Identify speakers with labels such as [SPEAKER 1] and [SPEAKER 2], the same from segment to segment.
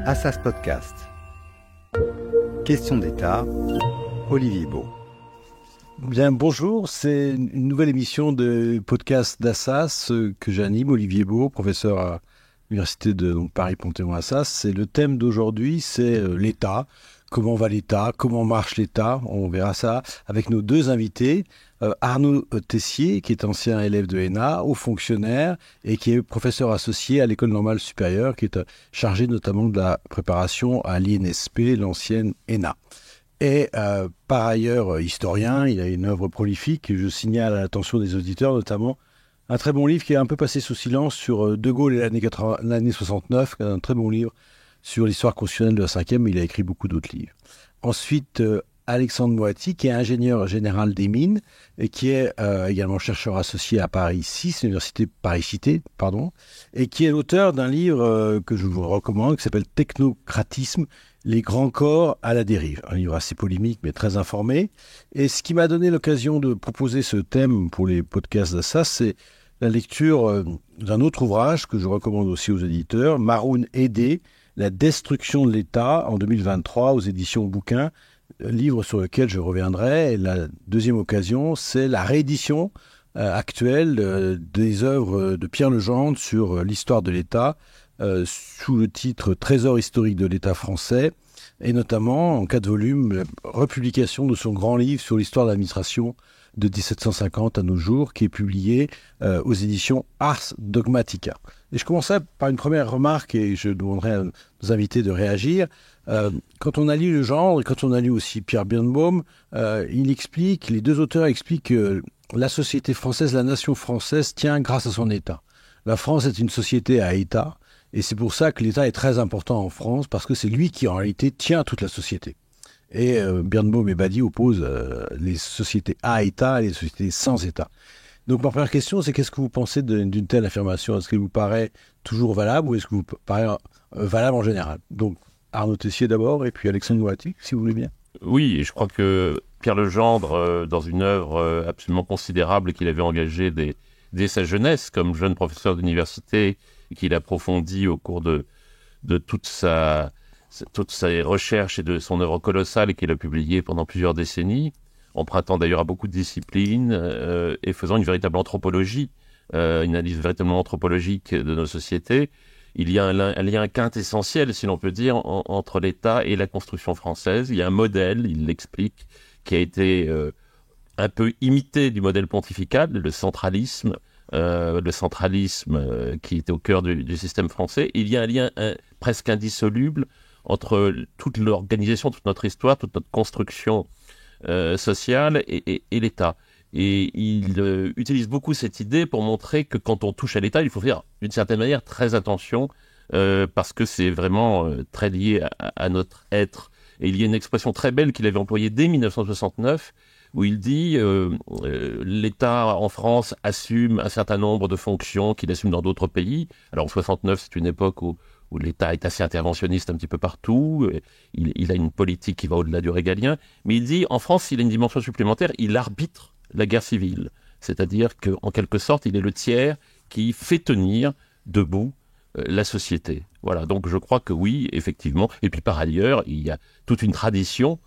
[SPEAKER 1] Assas Podcast. Question d'État, Olivier Beau.
[SPEAKER 2] Bien, bonjour, c'est une nouvelle émission de podcast d'Assas que j'anime, Olivier Beau, professeur à l'Université de Paris-Panthéon-Assas. Et le thème d'aujourd'hui, c'est l'État. Comment va l'État? Comment marche l'État? On verra ça avec nos deux invités. Arnaud Tessier, qui est ancien élève de ENA, haut fonctionnaire, et qui est professeur associé à l'École normale supérieure, qui est chargé notamment de la préparation à l'INSP, l'ancienne ENA. Et par ailleurs historien, il a une œuvre prolifique, je signale à l'attention des auditeurs notamment un très bon livre qui est un peu passé sous silence sur De Gaulle et l'année 69, un très bon livre sur l'histoire constitutionnelle de la 5e, mais il a écrit beaucoup d'autres livres. Ensuite, Alexandre Moati, qui est ingénieur général des mines et qui est également chercheur associé à Paris 6, l'université Paris-Cité, et qui est l'auteur d'un livre que je vous recommande, qui s'appelle Technocratisme, les grands corps à la dérive. Un livre assez polémique, mais très informé. Et ce qui m'a donné l'occasion de proposer ce thème pour les podcasts d'Assas, c'est la lecture d'un autre ouvrage que je recommande aussi aux éditeurs, Maroun Aidé, La destruction de l'État, en 2023, aux éditions Bouquin, livre sur lequel je reviendrai. Et la deuxième occasion, c'est la réédition actuelle des œuvres de Pierre Legendre sur l'histoire de l'État, sous le titre « Trésor historique de l'État français », et notamment, en 4 volumes, la republication de son grand livre sur l'histoire de l'administration de 1750 à nos jours, qui est publié aux éditions Ars Dogmatica. Et je commencerai par une première remarque, et je demanderai à nos invités de réagir. Quand on a lu Legendre, et quand on a lu aussi Pierre Birnbaum, les deux auteurs expliquent que la société française, la nation française, tient grâce à son État. La France est une société à État, et c'est pour ça que l'État est très important en France, parce que c'est lui qui, en réalité, tient toute la société. Et Birnbaum et Badi opposent les sociétés à État et les sociétés sans État. Donc ma première question, c'est qu'est-ce que vous pensez d'une telle affirmation? Est-ce qu'elle vous paraît toujours valable ou est-ce que vous paraît valable en général? Donc Arnaud Tessier d'abord et puis Alexandre Moati, si vous voulez bien.
[SPEAKER 3] Oui, et je crois que Pierre Legendre, dans une œuvre absolument considérable qu'il avait engagée dès sa jeunesse comme jeune professeur d'université, et qu'il approfondit au cours de toutes ses recherches et de son œuvre colossale qu'il a publiée pendant plusieurs décennies, empruntant d'ailleurs à beaucoup de disciplines et faisant une véritable anthropologie, une analyse véritablement anthropologique de nos sociétés. Il y a un lien quintessentiel, si l'on peut dire, entre l'État et la construction française. Il y a un modèle, il l'explique, qui a été un peu imité du modèle pontifical, le centralisme qui était au cœur du système français. Il y a un lien presque indissoluble entre toute l'organisation, toute notre histoire, toute notre construction sociale et l'État. Et il utilise beaucoup cette idée pour montrer que quand on touche à l'État, il faut faire d'une certaine manière très attention parce que c'est vraiment très lié à notre être. Et il y a une expression très belle qu'il avait employée dès 1969 où il dit l'État en France assume un certain nombre de fonctions qu'il assume dans d'autres pays. Alors en 69, c'est une époque où l'État est assez interventionniste un petit peu partout, il a une politique qui va au-delà du régalien, mais il dit, en France, il a une dimension supplémentaire, il arbitre la guerre civile, c'est-à-dire qu'en quelque sorte, il est le tiers qui fait tenir debout la société. Voilà, donc je crois que oui, effectivement, et puis par ailleurs, il y a toute une tradition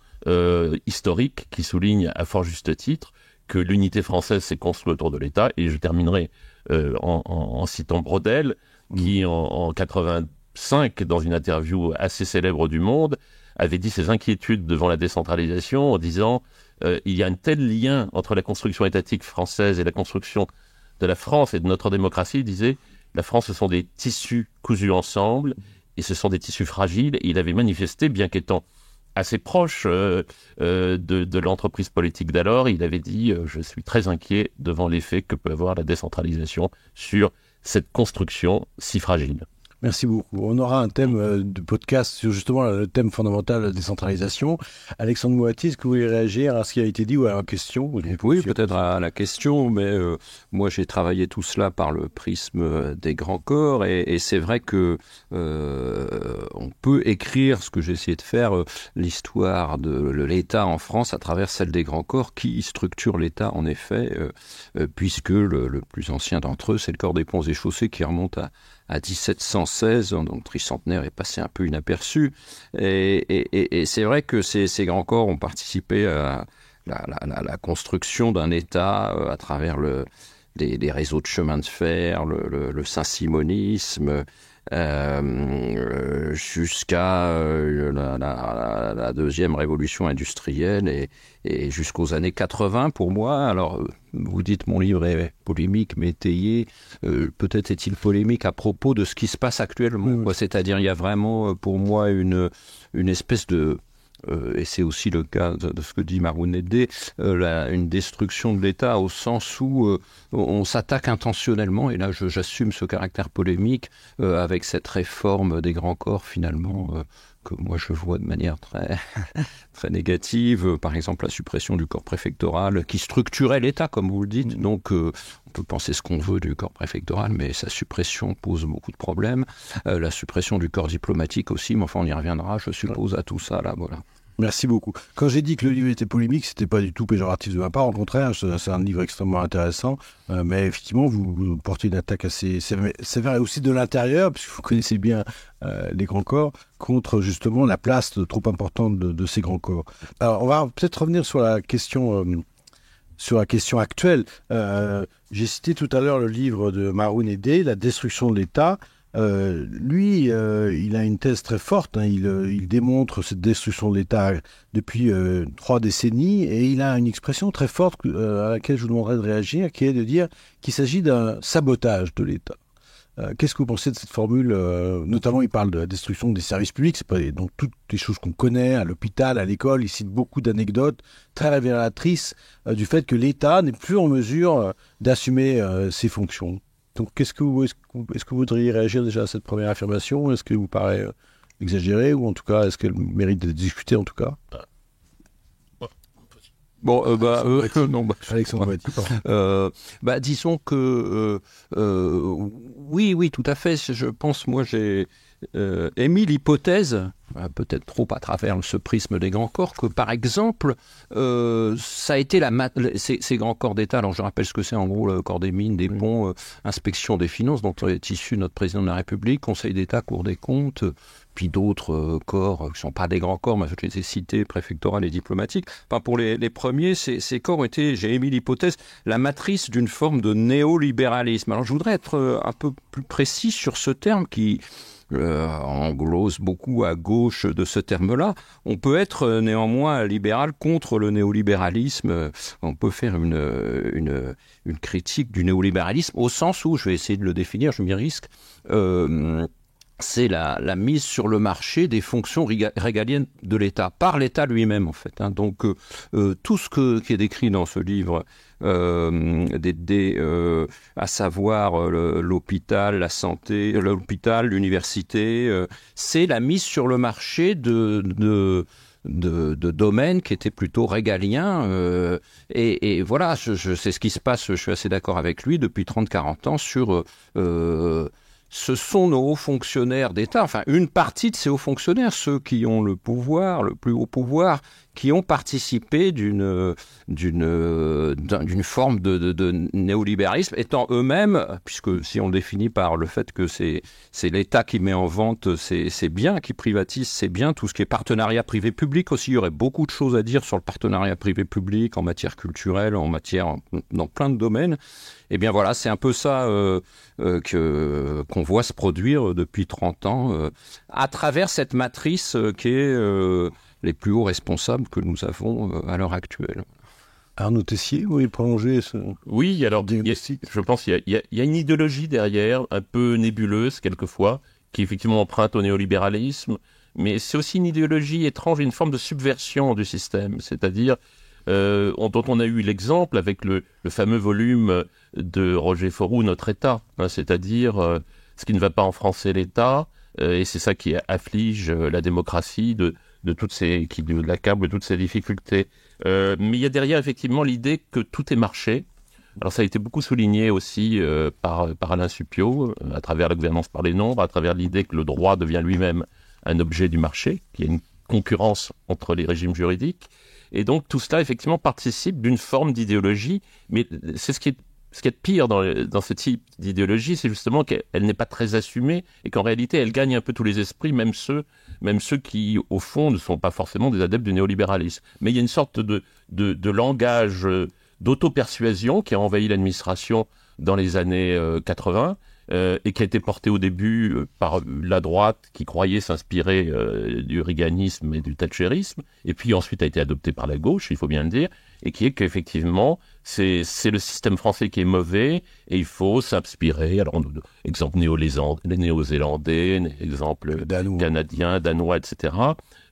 [SPEAKER 3] historique qui souligne à fort juste titre que l'unité française s'est construite autour de l'État, et je terminerai en citant Braudel, qui en 85, dans une interview assez célèbre du Monde, avait dit ses inquiétudes devant la décentralisation en disant il y a un tel lien entre la construction étatique française et la construction de la France et de notre démocratie. Il disait la France, ce sont des tissus cousus ensemble et ce sont des tissus fragiles. Et il avait manifesté, bien qu'étant assez proche de l'entreprise politique d'alors, il avait dit je suis très inquiet devant l'effet que peut avoir la décentralisation sur cette construction si fragile.
[SPEAKER 2] Merci beaucoup. On aura un thème de podcast sur justement le thème fondamental de la décentralisation. Alexandre Moati, est-ce que vous voulez réagir à ce qui a été dit ou à la question?
[SPEAKER 4] Oui, peut-être à la question, mais moi j'ai travaillé tout cela par le prisme des grands corps et c'est vrai que on peut écrire ce que j'ai essayé de faire, l'histoire de l'État en France à travers celle des grands corps qui structurent l'État en effet, puisque le plus ancien d'entre eux, c'est le corps des ponts et chaussées qui remonte à à 1716, donc le tricentenaire est passé un peu inaperçu. Et c'est vrai que ces grands corps ont participé à la construction d'un État à travers les réseaux de chemins de fer, le saint-simonisme, jusqu'à la deuxième révolution industrielle et jusqu'aux années 80 pour moi. Alors, vous dites mon livre est polémique mais étayé. Peut-être est-il polémique à propos de ce qui se passe actuellement. Oui. C'est-à-dire, il y a vraiment pour moi une espèce de... et c'est aussi le cas de ce que dit Maroun Eddé, une destruction de l'État au sens où on s'attaque intentionnellement, et là j'assume ce caractère polémique, avec cette réforme des grands corps finalement, que moi je vois de manière très, très négative, par exemple la suppression du corps préfectoral qui structurait l'État comme vous le dites, donc on peut penser ce qu'on veut du corps préfectoral, mais sa suppression pose beaucoup de problèmes. La suppression du corps diplomatique aussi, mais enfin on y reviendra, je suppose, à tout ça là, voilà.
[SPEAKER 2] Merci beaucoup. Quand j'ai dit que le livre était polémique, c'était pas du tout péjoratif de ma part, au contraire, c'est un livre extrêmement intéressant, mais effectivement, vous portez une attaque assez sévère et aussi de l'intérieur, puisque vous connaissez bien les grands corps, contre justement la place trop importante de ces grands corps. Alors, on va peut-être revenir sur la question actuelle. J'ai cité tout à l'heure le livre de Maroun Eddé, La destruction de l'État. Lui, il a une thèse très forte, hein. Il démontre cette destruction de l'État depuis 3 décennies, et il a une expression très forte à laquelle je vous demanderai de réagir, qui est de dire qu'il s'agit d'un sabotage de l'État. Qu'est-ce que vous pensez de cette formule? Notamment, il parle de la destruction des services publics, c'est pas donc toutes les choses qu'on connaît, à l'hôpital, à l'école. Il cite beaucoup d'anecdotes très révélatrices du fait que l'État n'est plus en mesure d'assumer ses fonctions. Donc, est-ce que vous voudriez réagir déjà à cette première affirmation? Est-ce qu'elle vous paraît exagérée, ou en tout cas, est-ce qu'elle mérite d'être discutée en tout cas?
[SPEAKER 4] Bon, non,
[SPEAKER 2] Alexandre,
[SPEAKER 4] disons que oui, tout à fait. Je pense, moi, j'ai émis l'hypothèse, peut-être trop à travers ce prisme des grands corps, que par exemple, ça a été ces grands corps d'État. Alors je rappelle ce que c'est en gros le corps des mines, des ponts, inspection des finances, dont est issu notre président de la République, Conseil d'État, Cour des comptes, puis d'autres corps qui ne sont pas des grands corps, mais je les ai cités, préfectoral et diplomatique. Enfin, pour les premiers, ces corps étaient, j'ai émis l'hypothèse, la matrice d'une forme de néolibéralisme. Alors je voudrais être un peu plus précis sur ce terme qui on glose beaucoup à gauche de ce terme-là. On peut être néanmoins libéral contre le néolibéralisme. On peut faire une critique du néolibéralisme au sens où, je vais essayer de le définir, je m'y risque, c'est la mise sur le marché des fonctions régaliennes de l'État, par l'État lui-même en fait. Hein. Donc tout ce qui est décrit dans ce livre, à savoir l'hôpital, la santé, l'hôpital, l'université, c'est la mise sur le marché de domaines qui étaient plutôt régaliens. Et voilà, c'est ce qui se passe, je suis assez d'accord avec lui, depuis 30-40 ans sur... ce sont nos hauts fonctionnaires d'État, enfin une partie de ces hauts fonctionnaires, ceux qui ont le pouvoir, le plus haut pouvoir, qui ont participé d'une forme de néolibéralisme, étant eux-mêmes, puisque si on le définit par le fait que c'est l'État qui met en vente ses biens, qui privatise ses biens, tout ce qui est partenariat privé-public aussi, il y aurait beaucoup de choses à dire sur le partenariat privé-public en matière culturelle, dans plein de domaines. Eh bien voilà, c'est un peu ça qu'on voit se produire depuis 30 ans à travers cette matrice qui est les plus hauts responsables que nous avons à l'heure actuelle.
[SPEAKER 2] Arnaud Tessier, vous voulez prolonger ce...
[SPEAKER 3] Oui, alors je pense qu'il y a une idéologie derrière, un peu nébuleuse quelquefois, qui effectivement emprunte au néolibéralisme, mais c'est aussi une idéologie étrange, une forme de subversion du système, c'est-à-dire dont on a eu l'exemple avec le fameux volume de Roger Fauroux, Notre État, hein, c'est-à-dire ce qui ne va pas en France, c'est l'État, et c'est ça qui afflige la démocratie qui l'accable de toutes ces difficultés. Mais il y a derrière effectivement l'idée que tout est marché. Alors ça a été beaucoup souligné aussi par Alain Supiot, à travers la gouvernance par les nombres, à travers l'idée que le droit devient lui-même un objet du marché, qu'il y a une concurrence entre les régimes juridiques. Et donc tout cela effectivement participe d'une forme d'idéologie, mais c'est ce qui est ce qu'il y a de pire dans ce type d'idéologie, c'est justement qu'elle n'est pas très assumée et qu'en réalité, elle gagne un peu tous les esprits, même ceux qui, au fond, ne sont pas forcément des adeptes du néolibéralisme. Mais il y a une sorte de langage d'auto-persuasion qui a envahi l'administration dans les années 80 et qui a été porté au début par la droite qui croyait s'inspirer du reaganisme et du thatcherisme, et puis ensuite a été adopté par la gauche, il faut bien le dire, et qui est qu'effectivement, c'est le système français qui est mauvais, et il faut s'inspirer, alors exemple néo-zélandais, exemple canadien, danois, etc.,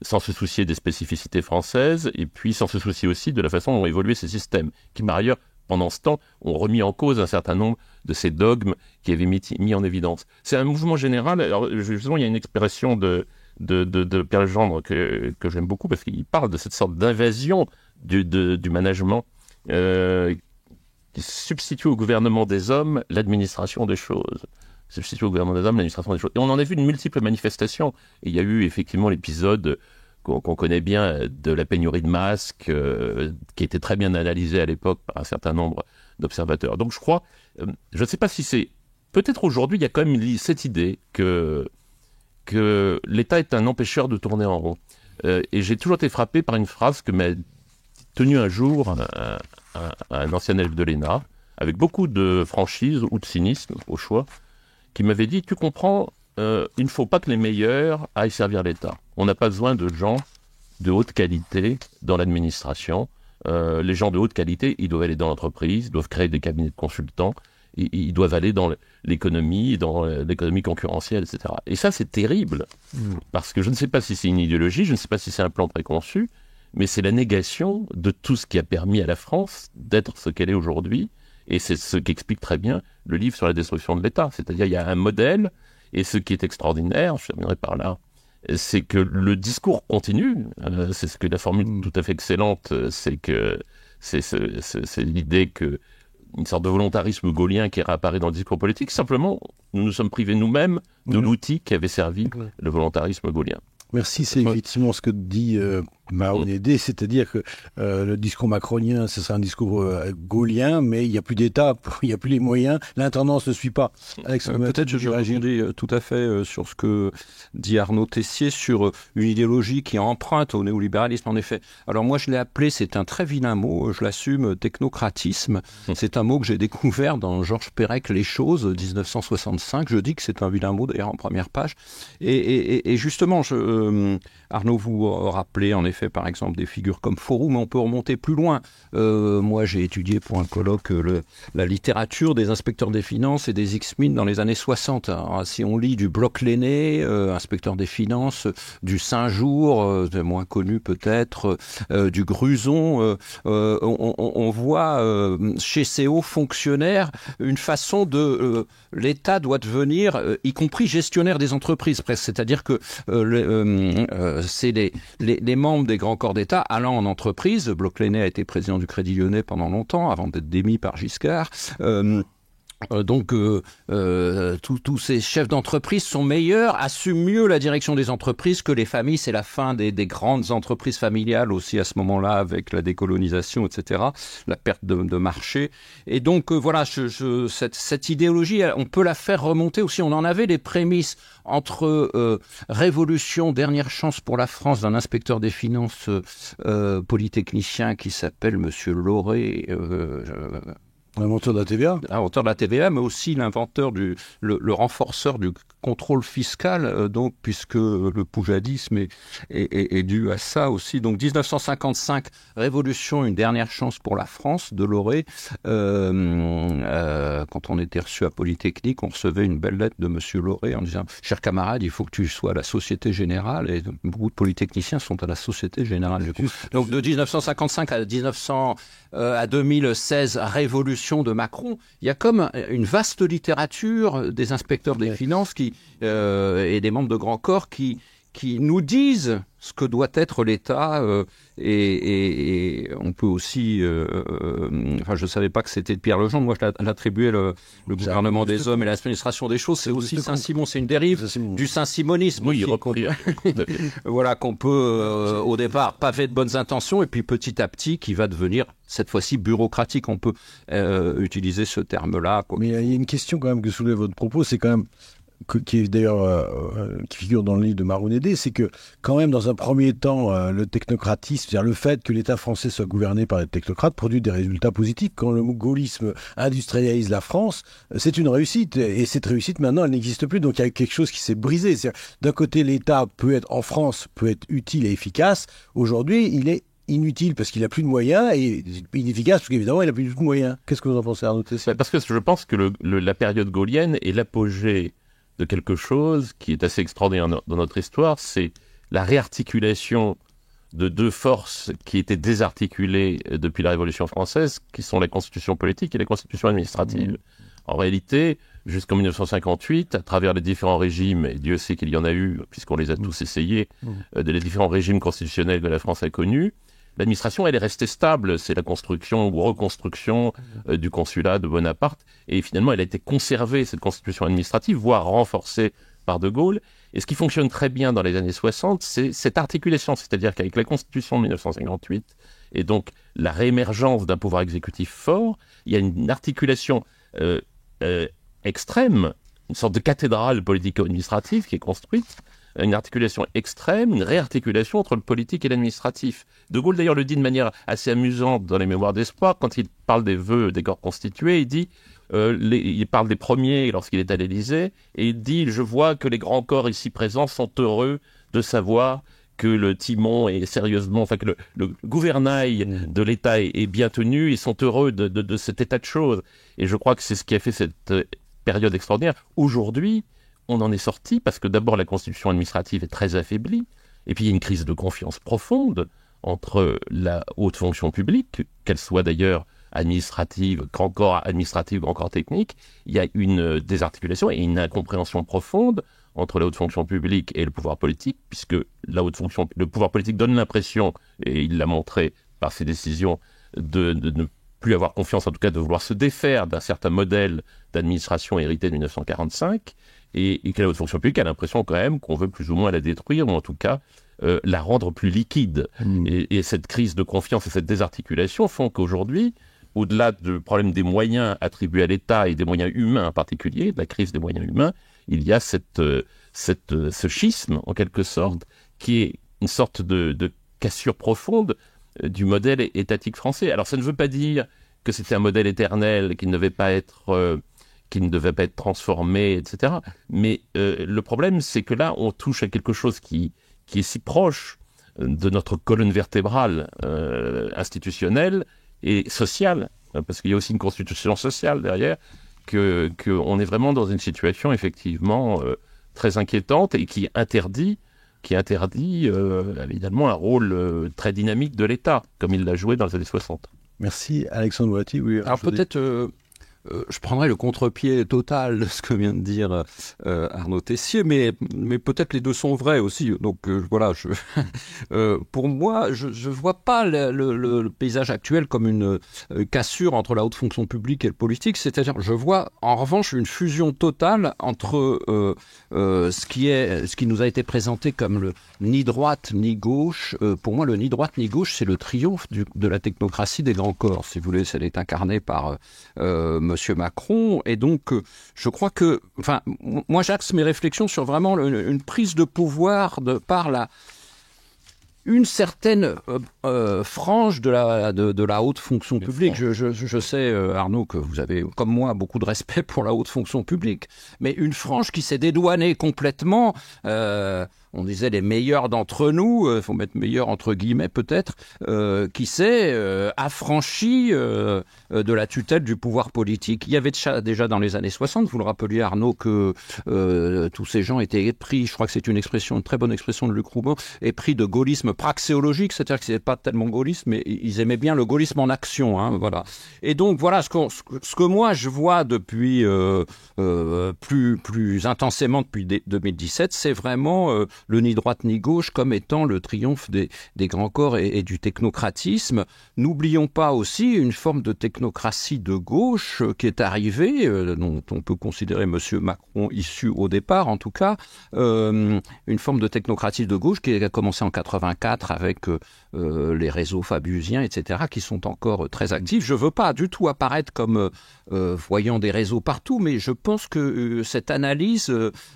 [SPEAKER 3] sans se soucier des spécificités françaises, et puis sans se soucier aussi de la façon dont ont évolué ces systèmes, qui par ailleurs, pendant ce temps, ont remis en cause un certain nombre de ces dogmes qui avaient mis en évidence. C'est un mouvement général. Alors, justement, il y a une expression de Pierre Legendre que j'aime beaucoup, parce qu'il parle de cette sorte d'invasion du management qui substitue au gouvernement des hommes l'administration des choses. Substitue au gouvernement des hommes l'administration des choses. Et on en a vu de multiples manifestations. Et il y a eu effectivement l'épisode qu'on connaît bien de la pénurie de masques, qui était très bien analysée à l'époque par un certain nombre d'observateurs. Donc je crois, je ne sais pas si c'est... Peut-être aujourd'hui, il y a quand même cette idée que l'État est un empêcheur de tourner en rond. Et j'ai toujours été frappé par une phrase que m'a tenue un jour un ancien élève de l'ENA, avec beaucoup de franchise ou de cynisme, au choix, qui m'avait dit, tu comprends, il ne faut pas que les meilleurs aillent servir l'État. On n'a pas besoin de gens de haute qualité dans l'administration. Les gens de haute qualité, ils doivent aller dans l'entreprise, ils doivent créer des cabinets de consultants, ils doivent aller dans l'économie concurrentielle, etc. Et ça, c'est terrible, parce que je ne sais pas si c'est une idéologie, je ne sais pas si c'est un plan préconçu, mais c'est la négation de tout ce qui a permis à la France d'être ce qu'elle est aujourd'hui, et c'est ce qu'explique très bien le livre sur la destruction de l'État. C'est-à-dire, il y a un modèle, et ce qui est extraordinaire, je terminerai par là, c'est que le discours continue. C'est ce que la formule tout à fait excellente, c'est l'idée que une sorte de volontarisme gaullien qui réapparaît dans le discours politique. Simplement, nous nous sommes privés nous-mêmes de l'outil qui avait servi le volontarisme gaullien.
[SPEAKER 2] Merci, c'est effectivement ce que dit Mahon Nédé, c'est-à-dire que le discours macronien, c'est un discours gaullien, mais il n'y a plus d'État, il n'y a plus les moyens, l'intendance ne suit pas.
[SPEAKER 4] Peut-être je répondais tout à fait sur ce que dit Arnaud Tessier, sur une idéologie qui emprunte au néolibéralisme, en effet. Alors moi, je l'ai appelé, c'est un très vilain mot, je l'assume, technocratisme. C'est un mot que j'ai découvert dans Georges Perec, Les Choses, 1965. Je dis que c'est un vilain mot, d'ailleurs, en première page. Et justement, Arnaud, vous rappelez en effet par exemple des figures comme Fauroux, mais on peut remonter plus loin. Moi j'ai étudié pour un colloque la littérature des inspecteurs des finances et des X-Mines dans les années 60. Alors, si on lit du Bloch-Léné, inspecteur des finances, du Saint-Jour, moins connu peut-être, du Gruson, on voit chez ces hauts fonctionnaires une façon de... l'État doit devenir, y compris gestionnaire des entreprises presque, c'est-à-dire que c'est les membres des grands corps d'État allant en entreprise. Bloch-Léné a été président du Crédit Lyonnais pendant longtemps, avant d'être démis par Giscard. Donc tous ces chefs d'entreprise sont meilleurs, assument mieux la direction des entreprises que les familles. C'est la fin des grandes entreprises familiales aussi à ce moment-là, avec la décolonisation, etc., la perte de marché. Et donc voilà, cette idéologie, on peut la faire remonter aussi. On en avait les prémices entre révolution, dernière chance pour la France, d'un inspecteur des finances polytechnicien qui s'appelle Monsieur Lauré.
[SPEAKER 2] L'inventeur de la TVA.
[SPEAKER 4] L'inventeur de la TVA, mais aussi l'inventeur le renforceur du contrôle fiscal, donc, puisque le poujadisme est dû à ça aussi. Donc 1955, révolution, une dernière chance pour la France, de Lauré. Quand on était reçu à Polytechnique, on recevait une belle lettre de Monsieur Lauré en disant « Cher camarade, il faut que tu sois à la Société Générale ». Et beaucoup de polytechniciens sont à la Société Générale. Donc de 1955 à 2016, révolution de Macron, il y a comme une vaste littérature des inspecteurs des finances et des membres de grands corps qui qui nous disent ce que doit être l'État, et on peut aussi... je ne savais pas que c'était de Pierre Legendre, moi je l'attribuais le gouvernement des hommes et l'administration des choses, c'est aussi Saint-Simon, c'est une dérive du saint-simonisme.
[SPEAKER 3] Oui,
[SPEAKER 4] voilà, qu'on peut au départ paver de bonnes intentions, et puis petit à petit qui va devenir cette fois-ci bureaucratique, on peut utiliser ce terme-là.
[SPEAKER 2] Mais il y a une question quand même que soulève votre propos, c'est quand même... qui est d'ailleurs qui figure dans le livre de Marounédé, c'est que quand même dans un premier temps le technocratisme, c'est-à-dire le fait que l'État français soit gouverné par des technocrates, produit des résultats positifs. Quand le gaullisme industrialise la France, c'est une réussite, et cette réussite maintenant elle n'existe plus, donc il y a quelque chose qui s'est brisé. D'un côté l'État peut être en France, peut être utile et efficace, aujourd'hui il est inutile parce qu'il n'a plus de moyens, et inefficace parce qu'évidemment il n'a plus du tout de moyens. Qu'est-ce que vous en pensez, Arnaud Tessier ?
[SPEAKER 3] Parce que je pense que la période gaulienne est l'apogée de quelque chose qui est assez extraordinaire dans notre histoire, c'est la réarticulation de deux forces qui étaient désarticulées depuis la Révolution française, qui sont la constitution politique et la constitution administrative. En réalité, jusqu'en 1958, à travers les différents régimes, et Dieu sait qu'il y en a eu, puisqu'on les a tous essayés, les différents régimes constitutionnels que la France a connus, l'administration, elle est restée stable. C'est la construction ou reconstruction du consulat de Bonaparte. Et finalement, elle a été conservée, cette constitution administrative, voire renforcée par De Gaulle. Et ce qui fonctionne très bien dans les années 60, c'est cette articulation. C'est-à-dire qu'avec la constitution de 1958, et donc la réémergence d'un pouvoir exécutif fort, il y a une articulation extrême, une sorte de cathédrale politico-administrative qui est construite, une articulation extrême, une réarticulation entre le politique et l'administratif. De Gaulle, d'ailleurs, le dit de manière assez amusante dans les Mémoires d'espoir, quand il parle des vœux des corps constitués, il dit, il parle des premiers lorsqu'il est à l'Élysée, et il dit « Je vois que les grands corps ici présents sont heureux de savoir que le timon est sérieusement, enfin que le gouvernail de l'État est bien tenu, ils sont heureux de cet état de choses. » Et je crois que c'est ce qui a fait cette période extraordinaire. Aujourd'hui, on en est sorti parce que d'abord la constitution administrative est très affaiblie, et puis il y a une crise de confiance profonde entre la haute fonction publique, qu'elle soit d'ailleurs administrative, grand corps administratif, grand corps technique. Il y a une désarticulation et une incompréhension profonde entre la haute fonction publique et le pouvoir politique, puisque le pouvoir politique donne l'impression, et il l'a montré par ses décisions, de ne plus avoir confiance, en tout cas de vouloir se défaire d'un certain modèle d'administration hérité de 1945, et que la haute fonction publique a l'impression quand même qu'on veut plus ou moins la détruire, ou en tout cas la rendre plus liquide. Et cette crise de confiance et cette désarticulation font qu'aujourd'hui, au-delà du problème des moyens attribués à l'État et des moyens humains en particulier, de la crise des moyens humains, il y a ce schisme, en quelque sorte, qui est une sorte de cassure profonde du modèle étatique français. Alors ça ne veut pas dire que c'était un modèle éternel, qui ne devait pas être transformé, etc. Mais le problème, c'est que là, on touche à quelque chose qui est si proche de notre colonne vertébrale institutionnelle et sociale, parce qu'il y a aussi une constitution sociale derrière, qu'on est vraiment dans une situation effectivement très inquiétante et qui interdit évidemment un rôle très dynamique de l'État, comme il l'a joué dans les années 60.
[SPEAKER 2] Merci. Alexandre Boati, oui.
[SPEAKER 4] Alors peut-être... je prendrais le contre-pied total de ce que vient de dire Arnaud Tessier, mais peut-être les deux sont vrais aussi. Donc voilà, pour moi, je vois pas le paysage actuel comme une cassure entre la haute fonction publique et le politique. C'est-à-dire, je vois en revanche une fusion totale entre ce qui nous a été présenté comme le ni droite ni gauche. Pour moi, le ni droite ni gauche, c'est le triomphe de la technocratie des grands corps. Si vous voulez, ça est incarné par Monsieur Macron, et donc je crois que, enfin, moi j'axe mes réflexions sur vraiment une prise de pouvoir par une certaine frange de la haute fonction publique. Je sais, Arnaud, que vous avez, comme moi, beaucoup de respect pour la haute fonction publique, mais une frange qui s'est dédouanée complètement. On disait les meilleurs d'entre nous, il faut mettre meilleurs entre guillemets peut-être, qui s'est affranchi de la tutelle du pouvoir politique. Il y avait déjà dans les années 60, vous le rappeliez Arnaud, que tous ces gens étaient épris, je crois que c'est une très bonne expression de Luc Roubaud, épris de gaullisme praxéologique, c'est-à-dire que c'était pas tellement gaullisme, mais ils aimaient bien le gaullisme en action, hein, voilà. Et donc voilà, ce que moi je vois depuis plus intensément depuis 2017, c'est vraiment le ni droite ni gauche comme étant le triomphe des grands corps et du technocratisme. N'oublions pas aussi une forme de technocratie de gauche qui est arrivée, dont on peut considérer M. Macron issu au départ en tout cas, une forme de technocratie de gauche qui a commencé en 84 avec les réseaux fabusiens, etc., qui sont encore très actifs. Je ne veux pas du tout apparaître comme voyant des réseaux partout, mais je pense que cette analyse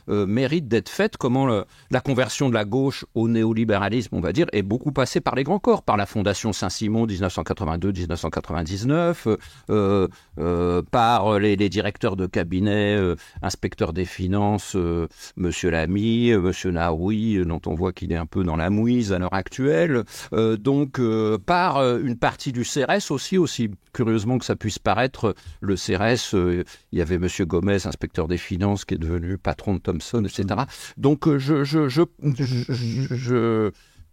[SPEAKER 4] mérite d'être faite, comment la conversion de la gauche au néolibéralisme, on va dire, est beaucoup passée par les grands corps, par la Fondation Saint-Simon 1982-1999, par les directeurs de cabinet, inspecteurs des finances, Monsieur Lamy, Monsieur Naoui, dont on voit qu'il est un peu dans la mouise à l'heure actuelle, par une partie du CRS aussi curieusement que ça puisse paraître, le CRS, il y avait Monsieur Gomez, inspecteur des finances, qui est devenu patron de Thomson, etc. Donc je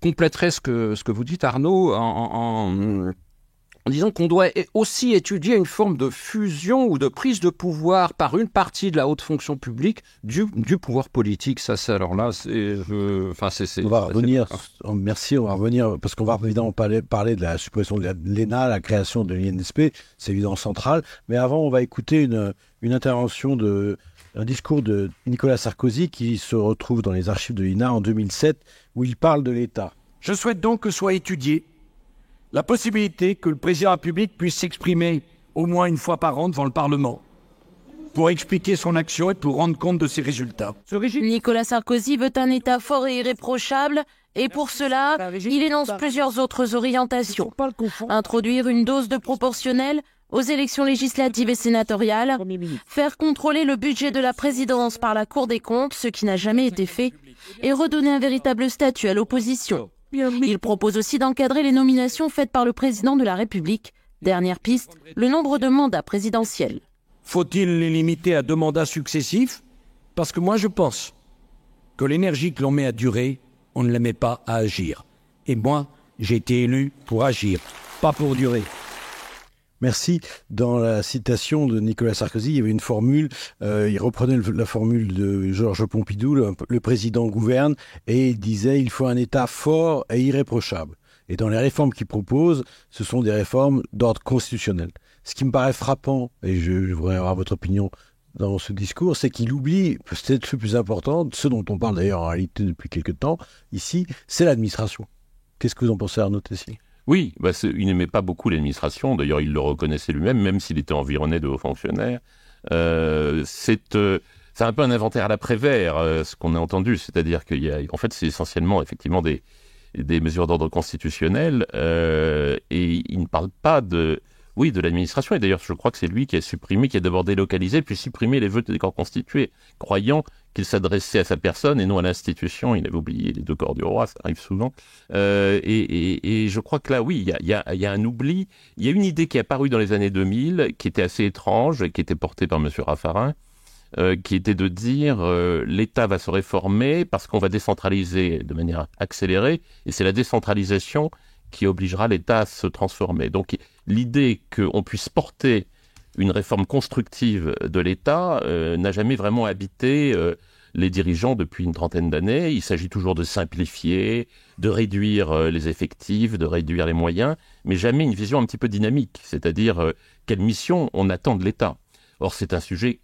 [SPEAKER 4] compléterai ce que vous dites, Arnaud, en disant qu'on doit aussi étudier une forme de fusion ou de prise de pouvoir par une partie de la haute fonction publique du pouvoir politique. Alors là,
[SPEAKER 2] on va revenir, merci, on va revenir, parce qu'on va évidemment parler de la suppression de l'ENA, la création de l'INSP, c'est évidemment central, mais avant, on va écouter une intervention un discours de Nicolas Sarkozy qui se retrouve dans les archives de l'INA en 2007, où il parle de l'État.
[SPEAKER 5] Je souhaite donc que soit étudiée la possibilité que le président de la République puisse s'exprimer au moins une fois par an devant le Parlement pour expliquer son action et pour rendre compte de ses résultats.
[SPEAKER 6] Nicolas Sarkozy veut un État fort et irréprochable et pour cela, il énonce plusieurs autres orientations. Introduire une dose de proportionnel aux élections législatives et sénatoriales, faire contrôler le budget de la présidence par la Cour des comptes, ce qui n'a jamais été fait, et redonner un véritable statut à l'opposition. Il propose aussi d'encadrer les nominations faites par le président de la République. Dernière piste, le nombre de mandats présidentiels.
[SPEAKER 5] Faut-il les limiter à 2 mandats successifs? Parce que moi je pense que l'énergie que l'on met à durer, on ne la met pas à agir. Et moi, j'ai été élu pour agir, pas pour durer.
[SPEAKER 2] Merci. Dans la citation de Nicolas Sarkozy, il y avait une formule, il reprenait la formule de Georges Pompidou, le président gouverne, et il disait il faut un État fort et irréprochable. Et dans les réformes qu'il propose, ce sont des réformes d'ordre constitutionnel. Ce qui me paraît frappant, et je voudrais avoir votre opinion dans ce discours, c'est qu'il oublie, peut-être le plus important, ce dont on parle d'ailleurs en réalité depuis quelque temps, ici, c'est l'administration. Qu'est-ce que vous en pensez, Arnaud Tessier ?
[SPEAKER 3] Oui, il n'aimait pas beaucoup l'administration. D'ailleurs, il le reconnaissait lui-même, même s'il était environné de hauts fonctionnaires. C'est un peu un inventaire à la Prévert, ce qu'on a entendu. C'est-à-dire qu'il y a, en fait, c'est essentiellement, effectivement, des mesures d'ordre constitutionnel. Et il ne parle pas de l'administration. Et d'ailleurs, je crois que c'est lui qui a d'abord délocalisé, puis supprimé les vœux des corps constitués, croyant qu'il s'adressait à sa personne et non à l'institution. Il avait oublié les 2 corps du roi, ça arrive souvent. Et je crois que là, oui, il y a un oubli. Il y a une idée qui est apparue dans les années 2000, qui était assez étrange, et qui était portée par M. Raffarin, qui était de dire l'État va se réformer parce qu'on va décentraliser de manière accélérée, et c'est la décentralisation qui obligera l'État à se transformer. Donc l'idée qu'on puisse porter une réforme constructive de l'État n'a jamais vraiment habité les dirigeants depuis une trentaine d'années. Il s'agit toujours de simplifier, de réduire les effectifs, de réduire les moyens, mais jamais une vision un petit peu dynamique, c'est-à-dire quelle mission on attend de l'État. Or, c'est un sujet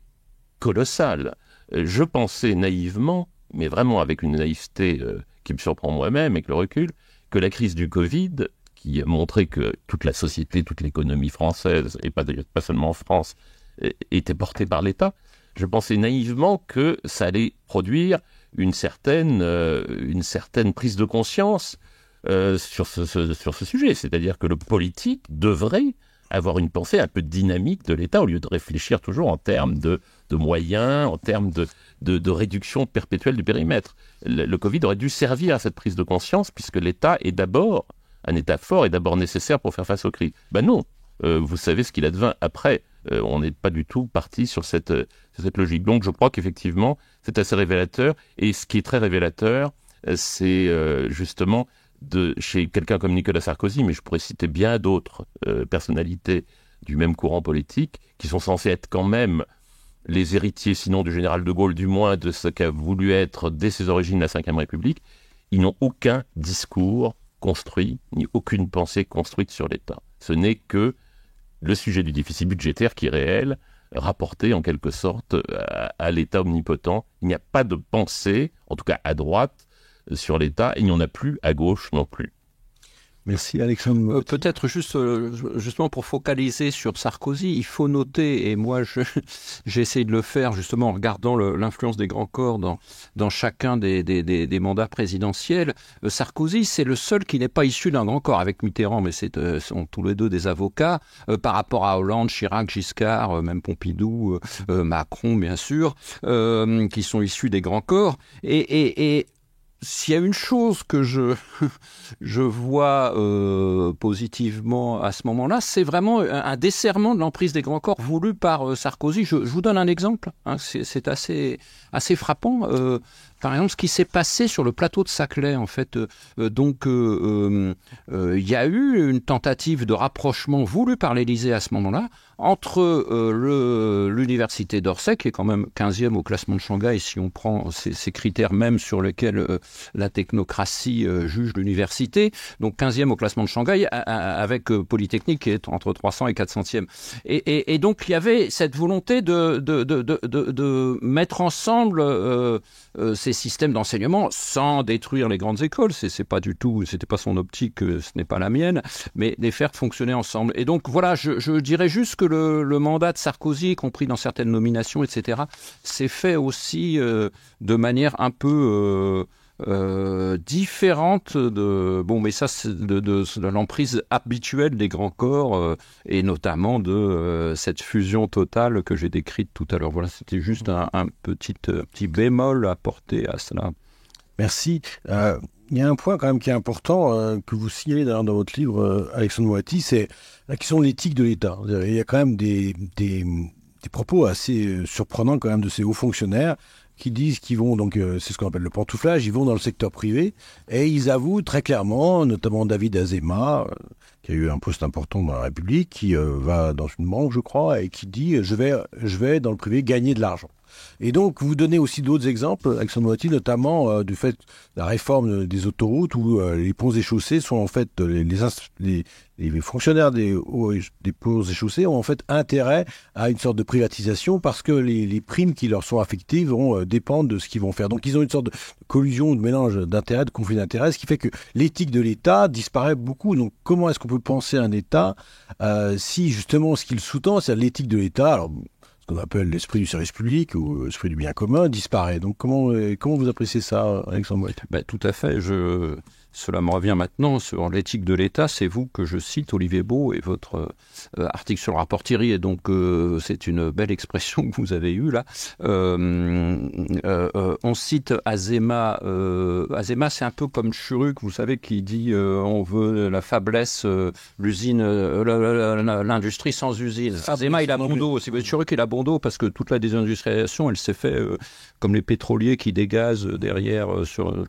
[SPEAKER 3] colossal. Je pensais naïvement, mais vraiment avec une naïveté qui me surprend moi-même avec le recul, que la crise du Covid, qui a montré que toute la société, toute l'économie française, et pas seulement en France, était portée par l'État, je pensais naïvement que ça allait produire une certaine prise de conscience sur ce sujet. C'est-à-dire que le politique devrait avoir une pensée un peu dynamique de l'État au lieu de réfléchir toujours en termes de moyens, en termes de réduction perpétuelle du périmètre. Le Covid aurait dû servir à cette prise de conscience puisque l'État est d'abord, un État fort est d'abord nécessaire pour faire face aux crises. Ben non, vous savez ce qu'il advint après. On n'est pas du tout parti sur cette logique. Donc je crois qu'effectivement, c'est assez révélateur. Et ce qui est très révélateur, c'est justement chez quelqu'un comme Nicolas Sarkozy, mais je pourrais citer bien d'autres personnalités du même courant politique, qui sont censées être quand même les héritiers, sinon du général de Gaulle, du moins de ce qu'a voulu être dès ses origines la Ve République, ils n'ont aucun discours construit, ni aucune pensée construite sur l'État. Ce n'est que le sujet du déficit budgétaire qui est réel, rapporté en quelque sorte à l'État omnipotent. Il n'y a pas de pensée, en tout cas à droite, sur l'État, et il n'y en a plus à gauche non plus.
[SPEAKER 2] Merci Alexandre.
[SPEAKER 4] Peut-être justement pour focaliser sur Sarkozy, il faut noter, et moi j'ai essayé de le faire justement en regardant l'influence des grands corps dans chacun des mandats présidentiels. Sarkozy, c'est le seul qui n'est pas issu d'un grand corps, avec Mitterrand, mais sont tous les deux des avocats, par rapport à Hollande, Chirac, Giscard, même Pompidou, Macron bien sûr, qui sont issus des grands corps. Et s'il y a une chose que je vois positivement à ce moment-là, c'est vraiment un desserrement de l'emprise des grands corps voulu par Sarkozy. Je vous donne un exemple, hein, c'est assez frappant. Par exemple, ce qui s'est passé sur le plateau de Saclay, en fait. Il y a eu une tentative de rapprochement voulu par l'Élysée à ce moment-là entre l'université d'Orsay, qui est quand même 15e au classement de Shanghai, si on prend ces critères même sur lesquels la technocratie juge l'université, donc 15e au classement de Shanghai, avec Polytechnique qui est entre 300 et 400e. Et donc, il y avait cette volonté de mettre ensemble ces systèmes d'enseignement sans détruire les grandes écoles. C'était pas son optique, ce n'est pas la mienne, mais les faire fonctionner ensemble. Et donc, voilà, je dirais juste que le mandat de Sarkozy, y compris dans certaines nominations, etc., s'est fait aussi de manière un peu différente de l'emprise habituelle des grands corps et notamment de cette fusion totale que j'ai décrite tout à l'heure. Voilà, c'était juste un petit bémol à apporter à cela.
[SPEAKER 2] Merci. Il y a un point quand même qui est important que vous signalez dans votre livre, Alexandre Moatti, c'est la question de l'éthique de l'État. Il y a quand même des propos assez surprenants quand même de ces hauts fonctionnaires qui disent qu'ils vont, donc c'est ce qu'on appelle le pantouflage, ils vont dans le secteur privé et ils avouent très clairement, notamment David Azema, qui a eu un poste important dans la République, qui va dans une banque, je crois, et qui dit je vais dans le privé gagner de l'argent. Et donc, vous donnez aussi d'autres exemples, Alexandre Moatti, notamment du fait de la réforme des autoroutes où les ponts et chaussées sont en fait, les fonctionnaires des ponts et chaussées ont en fait intérêt à une sorte de privatisation parce que les primes qui leur sont affectées vont dépendre de ce qu'ils vont faire. Donc, ils ont une sorte de collusion, de mélange d'intérêts, de conflit d'intérêts, ce qui fait que l'éthique de l'État disparaît beaucoup. Donc, comment est-ce qu'on peut penser un État si justement ce qu'il sous-tend, c'est l'éthique de l'État, alors ce qu'on appelle l'esprit du service public ou l'esprit du bien commun, disparaît. Donc comment vous appréciez ça, Alexandre Moatti ?
[SPEAKER 4] Tout à fait. Cela me revient maintenant sur l'éthique de l'État. C'est vous que je cite, Olivier Beau, et votre article sur le rapport Thierry. Et donc, c'est une belle expression que vous avez eue là. On cite Azema. Azema, c'est un peu comme Churruc, vous savez, qui dit on veut la faiblesse, l'usine, l'industrie sans usine. Azema, il a bon dos. Churruc, il a bon dos parce que toute la désindustrialisation, elle s'est faite comme les pétroliers qui dégazent derrière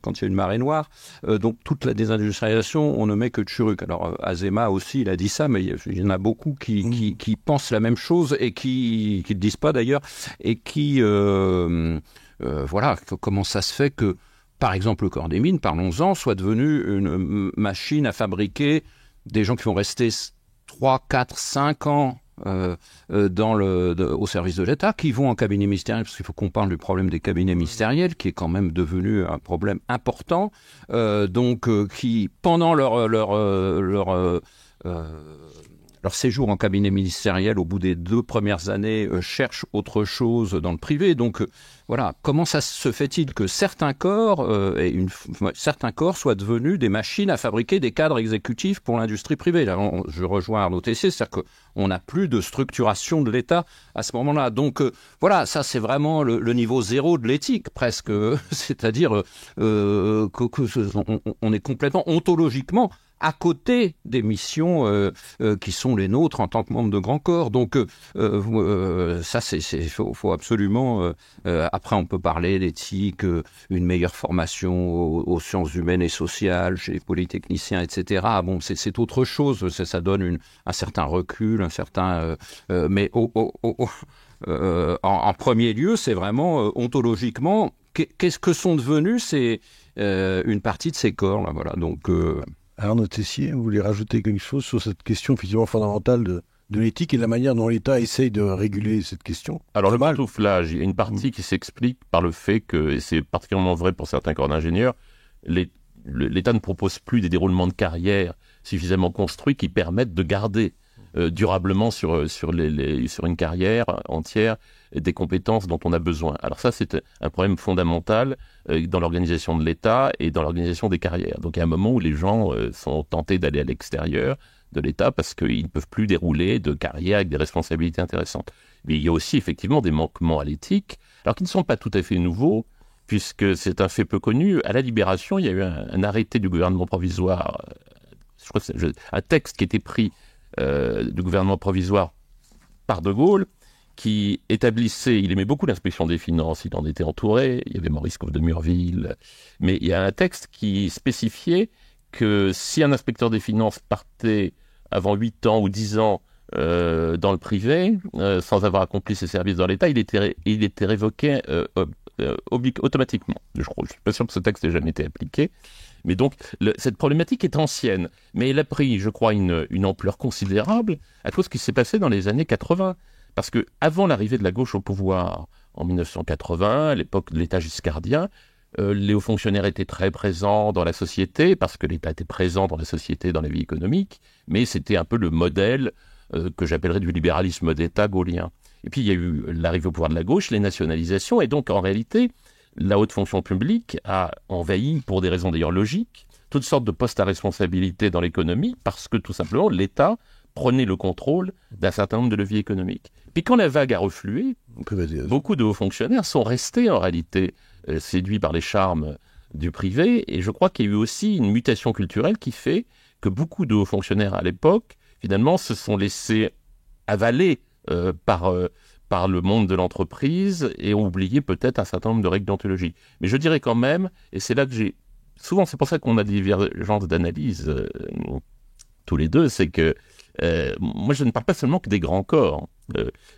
[SPEAKER 4] quand il y a une marée noire. Donc, toute la désindustrialisation, on ne met que de Churruc. Alors, Azema aussi, il a dit ça, mais il y en a beaucoup qui pensent la même chose et qui ne le disent pas d'ailleurs, et qui, voilà, comment ça se fait que, par exemple, le corps des mines, parlons-en, soit devenu une machine à fabriquer des gens qui vont rester 3, 4, 5 ans au service de l'État, qui vont en cabinet ministériel, parce qu'il faut qu'on parle du problème des cabinets ministériels, qui est quand même devenu un problème important, qui, pendant leur séjour en cabinet ministériel, au bout des 2 premières années, cherchent autre chose dans le privé. Donc, voilà, comment ça se fait-il que certains corps soient devenus des machines à fabriquer des cadres exécutifs pour l'industrie privée ? Là, je rejoins Arnaud Tessier, c'est-à-dire qu'on n'a plus de structuration de l'État à ce moment-là. Donc, voilà, ça, c'est vraiment le niveau zéro de l'éthique, presque. C'est-à-dire qu'on est complètement ontologiquement à côté des missions qui sont les nôtres en tant que membre de grands corps. Donc, ça, faut absolument... après, on peut parler d'éthique, une meilleure formation aux sciences humaines et sociales chez les polytechniciens, etc. Bon, c'est autre chose. Ça donne un certain recul, un certain... mais en premier lieu, c'est vraiment ontologiquement, qu'est-ce que sont devenus une partie de ces corps là, voilà. Donc,
[SPEAKER 2] Arnaud Tessier, vous voulez rajouter quelque chose sur cette question effectivement fondamentale de l'éthique et de la manière dont l'État essaye de réguler cette question?
[SPEAKER 3] Alors le pantouflage, il y a une partie qui s'explique par le fait que, et c'est particulièrement vrai pour certains corps d'ingénieurs, l'État ne propose plus des déroulements de carrière suffisamment construits qui permettent de garder durablement sur une carrière entière des compétences dont on a besoin. Alors ça, c'est un problème fondamental dans l'organisation de l'État et dans l'organisation des carrières. Donc il y a un moment où les gens sont tentés d'aller à l'extérieur de l'État parce qu'ils ne peuvent plus dérouler de carrière avec des responsabilités intéressantes. Mais il y a aussi effectivement des manquements à l'éthique, alors qui ne sont pas tout à fait nouveaux, puisque c'est un fait peu connu. À la Libération, il y a eu un arrêté du gouvernement provisoire, un texte qui était pris du gouvernement provisoire par De Gaulle, qui établissait, il aimait beaucoup l'inspection des finances, il en était entouré, il y avait Maurice Coff de Murville, mais il y a un texte qui spécifiait que si un inspecteur des finances partait avant 8 ans ou 10 ans dans le privé, sans avoir accompli ses services dans l'État, il était révoqué automatiquement. Je ne suis pas sûr que ce texte ait jamais été appliqué. Mais donc, cette problématique est ancienne. Mais elle a pris, je crois, une ampleur considérable à cause de ce qui s'est passé dans les années 80. Parce qu'avant l'arrivée de la gauche au pouvoir, en 1980, à l'époque de l'État giscardien, les hauts fonctionnaires étaient très présents dans la société, parce que l'État était présent dans la société, dans la vie économique, mais c'était un peu le modèle que j'appellerais du libéralisme d'État gaulien. Et puis il y a eu l'arrivée au pouvoir de la gauche, les nationalisations, et donc en réalité, la haute fonction publique a envahi, pour des raisons d'ailleurs logiques, toutes sortes de postes à responsabilité dans l'économie, parce que tout simplement l'État prenait le contrôle d'un certain nombre de leviers économiques. Puis quand la vague a reflué, beaucoup de hauts fonctionnaires sont restés en réalité séduits par les charmes du privé, et je crois qu'il y a eu aussi une mutation culturelle qui fait que beaucoup de hauts fonctionnaires à l'époque, finalement, se sont laissés avaler par le monde de l'entreprise et ont oublié peut-être un certain nombre de règles d'anthologie. Mais je dirais quand même, et c'est là que souvent c'est pour ça qu'on a des divergences d'analyse tous les deux, c'est que moi je ne parle pas seulement que des grands corps,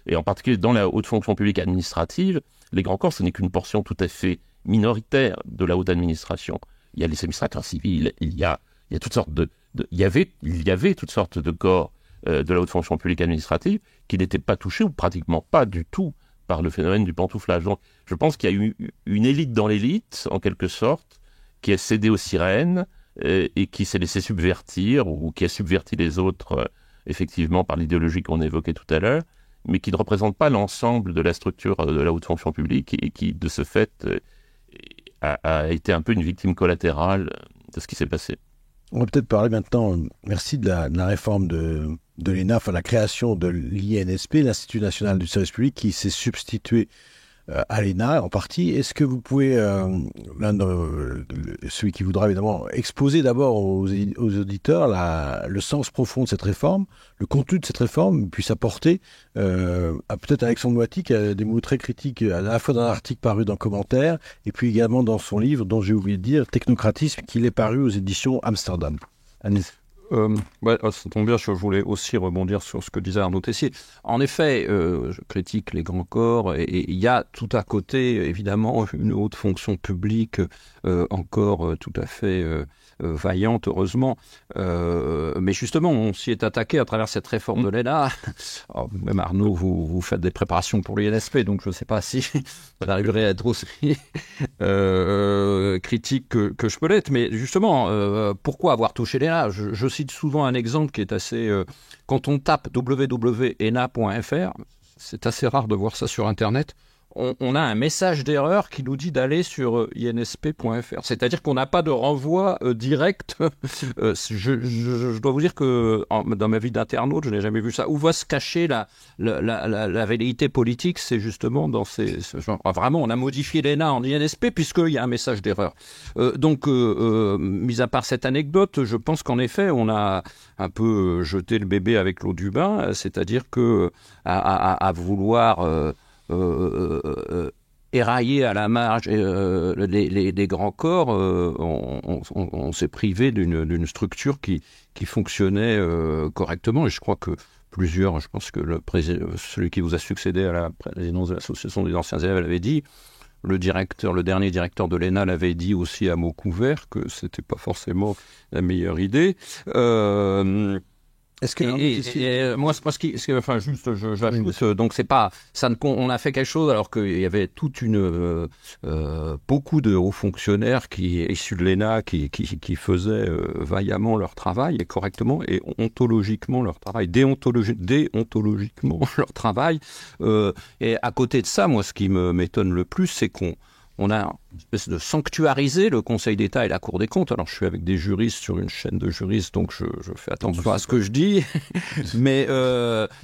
[SPEAKER 3] et en particulier dans la haute fonction publique administrative, les grands corps ce n'est qu'une portion tout à fait minoritaire de la haute administration. Il y a les administrateurs civils, il y a toutes sortes il y avait toutes sortes de corps de la haute fonction publique administrative qui n'étaient pas touchés ou pratiquement pas du tout par le phénomène du pantouflage. Donc je pense qu'il y a eu une élite dans l'élite, en quelque sorte, qui a cédé aux sirènes et qui s'est laissé subvertir, ou qui a subverti les autres, effectivement, par l'idéologie qu'on évoquait tout à l'heure, mais qui ne représente pas l'ensemble de la structure de la haute fonction publique et qui, de ce fait, a été un peu une victime collatérale de ce qui s'est passé.
[SPEAKER 2] On va peut-être parler maintenant, merci, de la réforme de l'ENA, enfin la création de l'INSP, l'Institut national du service public, qui s'est substitué à l'ENA en partie. Est-ce que vous pouvez, celui qui voudra évidemment, exposer d'abord aux auditeurs le sens profond de cette réforme, le contenu de cette réforme, puis sa portée, peut-être Alexandre Moiti qui a des mots très critiques à la fois dans un article paru dans Commentaires et puis également dans son livre dont j'ai oublié de dire, Technocratisme, qu'il est paru aux éditions Amsterdam. Anis.
[SPEAKER 4] Ça tombe bien, je voulais aussi rebondir sur ce que disait Arnaud Tessier. En effet, je critique les grands corps et il y a tout à côté, évidemment, une haute fonction publique encore tout à fait vaillante, heureusement. Mais justement, on s'y est attaqué à travers cette réforme de l'ENA. Alors, même Arnaud, vous faites des préparations pour l'INSP, donc je ne sais pas si vous arriverez à être aussi critique que je peux l'être. Mais justement, pourquoi avoir touché l'ENA ? Je cite souvent un exemple qui est assez... quand on tape www.ena.fr, c'est assez rare de voir ça sur Internet, on a un message d'erreur qui nous dit d'aller sur insp.fr. C'est-à-dire qu'on n'a pas de renvoi direct. Je dois vous dire que dans ma vie d'internaute, je n'ai jamais vu ça. Où va se cacher la velléité politique ? C'est justement dans ces... Vraiment, on a modifié l'ENA en INSP puisqu'il y a un message d'erreur. Donc, mis à part cette anecdote, je pense qu'en effet, on a un peu jeté le bébé avec l'eau du bain. C'est-à-dire que à vouloir... érailler à la marge les grands corps, on s'est privé d'une structure qui fonctionnait correctement. Et je crois que plusieurs, je pense que celui qui vous a succédé à la présidence de l'association des anciens élèves l'avait dit. Le dernier directeur de l'ENA l'avait dit aussi à mots couverts que c'était pas forcément la meilleure idée.
[SPEAKER 2] Est-ce que
[SPEAKER 4] j'ajoute, donc c'est pas ça. On a fait quelque chose alors qu'il y avait beaucoup de hauts fonctionnaires issus de l'ENA qui faisaient vaillamment leur travail et correctement et ontologiquement leur travail, déontologiquement leur travail. Et à côté de ça, moi, ce qui m'étonne le plus, c'est qu'on a une espèce de sanctuariser le Conseil d'État et la Cour des comptes. Alors, je suis avec des juristes sur une chaîne de juristes, donc je fais attention à ce que je dis. Mais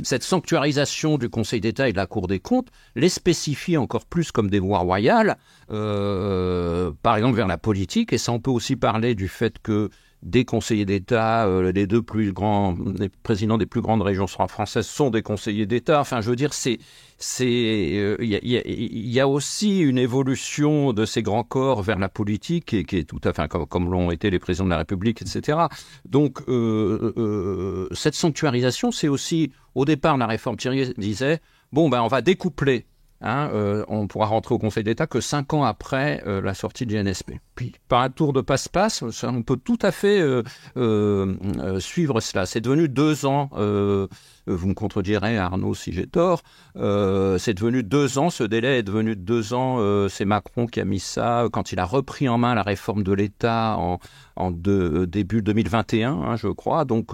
[SPEAKER 4] cette sanctuarisation du Conseil d'État et de la Cour des comptes les spécifie encore plus comme des voies royales, par exemple vers la politique. Et ça, on peut aussi parler du fait que des conseillers d'État, les présidents des plus grandes régions françaises sont des conseillers d'État. Enfin, je veux dire, il y a aussi une évolution de ces grands corps vers la politique qui est tout à fait comme l'ont été les présidents de la République, etc. Donc, cette sanctuarisation, c'est aussi, au départ, la réforme Thierry disait, on va découpler. On pourra rentrer au Conseil d'État que 5 ans après la sortie de l'INSP. Puis, par un tour de passe-passe, on peut tout à fait suivre cela. C'est devenu 2 ans. Vous me contredirez, Arnaud, si j'ai tort. C'est devenu 2 ans. Ce délai est devenu 2 ans. C'est Macron qui a mis ça quand il a repris en main la réforme de l'État en début 2021, je crois. Donc,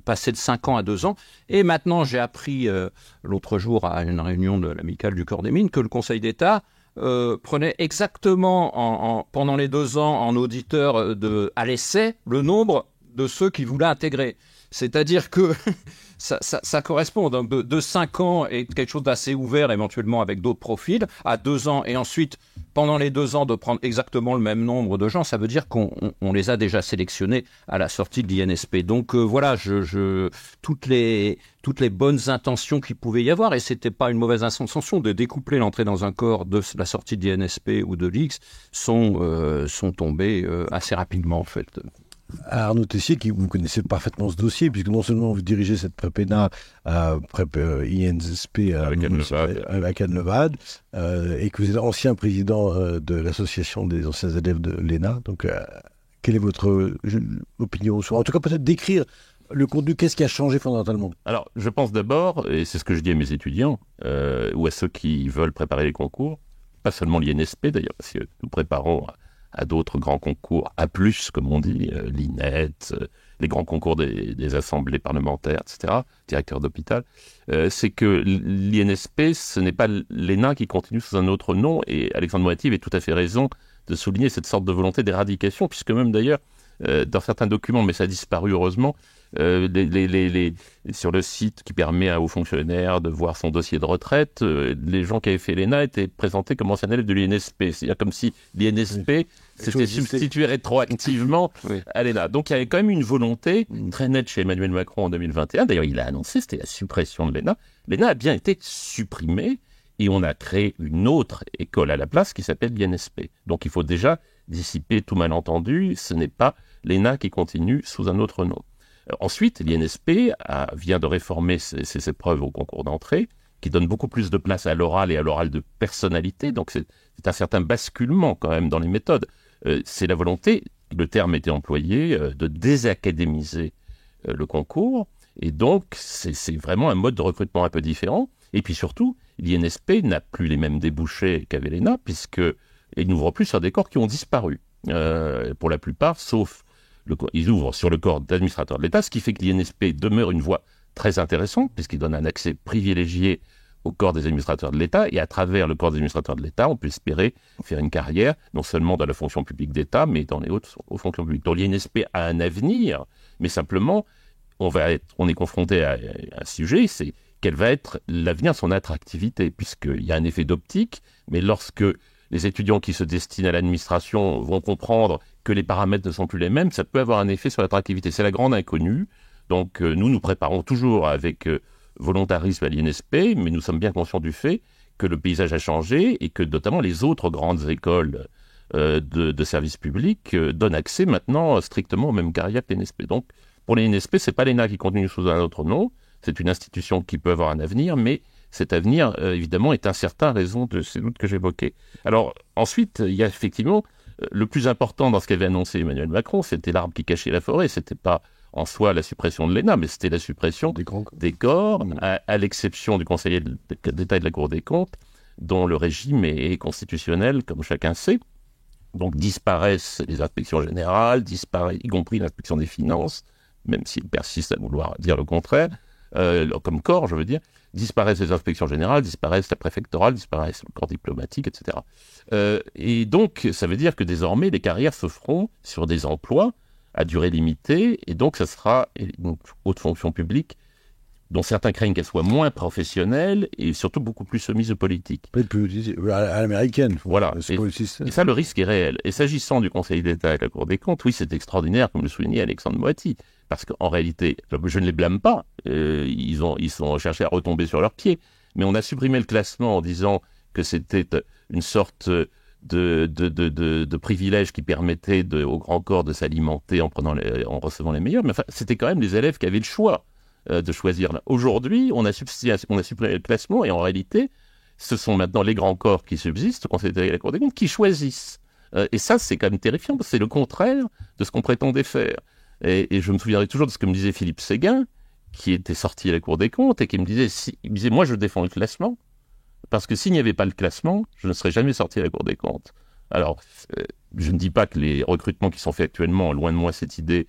[SPEAKER 4] passer de 5 ans à 2 ans. Et maintenant, j'ai appris l'autre jour à une réunion de l'Amicale du Corps des Mines que le Conseil d'État prenait exactement pendant les 2 ans en auditeur à l'essai le nombre de ceux qui voulaient intégrer. C'est-à-dire que ça correspond de 5 ans et quelque chose d'assez ouvert éventuellement avec d'autres profils à 2 ans et ensuite pendant les 2 ans de prendre exactement le même nombre de gens, ça veut dire qu'on les a déjà sélectionnés à la sortie de l'INSP. Donc voilà, toutes les bonnes intentions qu'il pouvait y avoir, et c'était pas une mauvaise intention de découpler l'entrée dans un corps de la sortie de l'INSP ou de l'X, sont tombées assez rapidement en fait.
[SPEAKER 2] Arnaud Tessier, vous connaissez parfaitement ce dossier, puisque non seulement vous dirigez cette prépéna INSP à Cannes-Levade, et que vous êtes ancien président de l'association des anciens élèves de l'ENA. Donc, quelle est votre opinion sur, en tout cas, peut-être décrire le contenu, qu'est-ce qui a changé fondamentalement?
[SPEAKER 3] Alors, je pense d'abord, et c'est ce que je dis à mes étudiants, ou à ceux qui veulent préparer les concours, pas seulement l'INSP d'ailleurs, parce que nous préparons à d'autres grands concours, à plus, comme on dit, l'INET, les grands concours des assemblées parlementaires, etc., directeur d'hôpital, c'est que l'INSP, ce n'est pas l'ENA qui continue sous un autre nom, et Alexandre Moati avait tout à fait raison de souligner cette sorte de volonté d'éradication, puisque même d'ailleurs, dans certains documents, mais ça a disparu heureusement, sur le site qui permet aux fonctionnaires de voir son dossier de retraite, les gens qui avaient fait l'ENA étaient présentés comme anciens élèves de l'INSP. C'est-à-dire comme si l'INSP s'était substitué rétroactivement à l'ENA. Donc il y avait quand même une volonté très nette chez Emmanuel Macron en 2021. D'ailleurs, il a annoncé, c'était la suppression de l'ENA. L'ENA a bien été supprimée et on a créé une autre école à la place qui s'appelle l'INSP. Donc il faut déjà dissiper tout malentendu. Ce n'est pas l'ENA qui continue sous un autre nom. Ensuite, l'INSP vient de réformer ses épreuves au concours d'entrée, qui donne beaucoup plus de place à l'oral et à l'oral de personnalité. Donc c'est un certain basculement quand même dans les méthodes. C'est la volonté, le terme était employé, de désacadémiser le concours. Et donc c'est vraiment un mode de recrutement un peu différent. Et puis surtout, l'INSP n'a plus les mêmes débouchés qu'avait l'ENA, puisqu'il n'ouvre plus sur des corps qui ont disparu, pour la plupart, sauf ils ouvrent sur le corps d'administrateurs de l'État, ce qui fait que l'INSP demeure une voie très intéressante, puisqu'il donne un accès privilégié au corps des administrateurs de l'État, et à travers le corps des administrateurs de l'État, on peut espérer faire une carrière, non seulement dans la fonction publique d'État, mais dans les hautes fonctions publiques. Donc l'INSP a un avenir, mais simplement, on est confronté à un sujet, c'est quel va être l'avenir de son attractivité, puisqu'il y a un effet d'optique, mais lorsque les étudiants qui se destinent à l'administration vont comprendre que les paramètres ne sont plus les mêmes, ça peut avoir un effet sur l'attractivité. C'est la grande inconnue. Donc nous préparons toujours avec volontarisme à l'INSP, mais nous sommes bien conscients du fait que le paysage a changé et que notamment les autres grandes écoles de services publics donnent accès maintenant strictement aux mêmes carrières que l'INSP. Donc pour l'INSP, ce n'est pas l'ENA qui continue sous un autre nom, C'est une institution qui peut avoir un avenir, mais cet avenir, évidemment, est incertain à raison de ces doutes que j'évoquais. Alors, ensuite, il y a effectivement le plus important dans ce qu'avait annoncé Emmanuel Macron, c'était l'arbre qui cachait la forêt. C'était pas en soi la suppression de l'ENA, mais c'était la suppression des corps, à l'exception du Conseil d'État et de la Cour des comptes, dont le régime est constitutionnel, comme chacun sait. Donc disparaissent les inspections générales, disparaît y compris l'inspection des finances, même s'il persiste à vouloir dire le contraire, comme corps, je veux dire, disparaissent les inspections générales, disparaissent la préfectorale, disparaissent le corps diplomatique, etc. Et donc, ça veut dire que désormais, les carrières se feront sur des emplois à durée limitée, et donc ça sera une haute fonction publique dont certains craignent qu'elle soit moins professionnelle et surtout beaucoup plus soumise aux politiques.
[SPEAKER 2] À l'américaine.
[SPEAKER 3] Voilà. Et ça, le risque est réel. Et s'agissant du Conseil d'État et de la Cour des comptes, oui, c'est extraordinaire, comme le soulignait Alexandre Moatti, parce qu'en réalité, je ne les blâme pas, ils sont cherchés à retomber sur leurs pieds, mais on a supprimé le classement en disant que c'était une sorte de privilège qui permettait au grand corps de s'alimenter en recevant les meilleurs, mais enfin, c'était quand même les élèves qui avaient le choix de choisir. Aujourd'hui, on a supprimé le classement et en réalité, ce sont maintenant les grands corps qui subsistent, au Conseil d'État et la Cour des comptes, qui choisissent. Et ça, c'est quand même terrifiant, parce que c'est le contraire de ce qu'on prétendait faire. Et je me souviendrai toujours de ce que me disait Philippe Séguin, qui était sorti à la Cour des comptes et qui me disait, moi je défends le classement, parce que s'il n'y avait pas le classement, je ne serais jamais sorti à la Cour des comptes. Alors, je ne dis pas que les recrutements qui sont faits actuellement, loin de moi cette idée,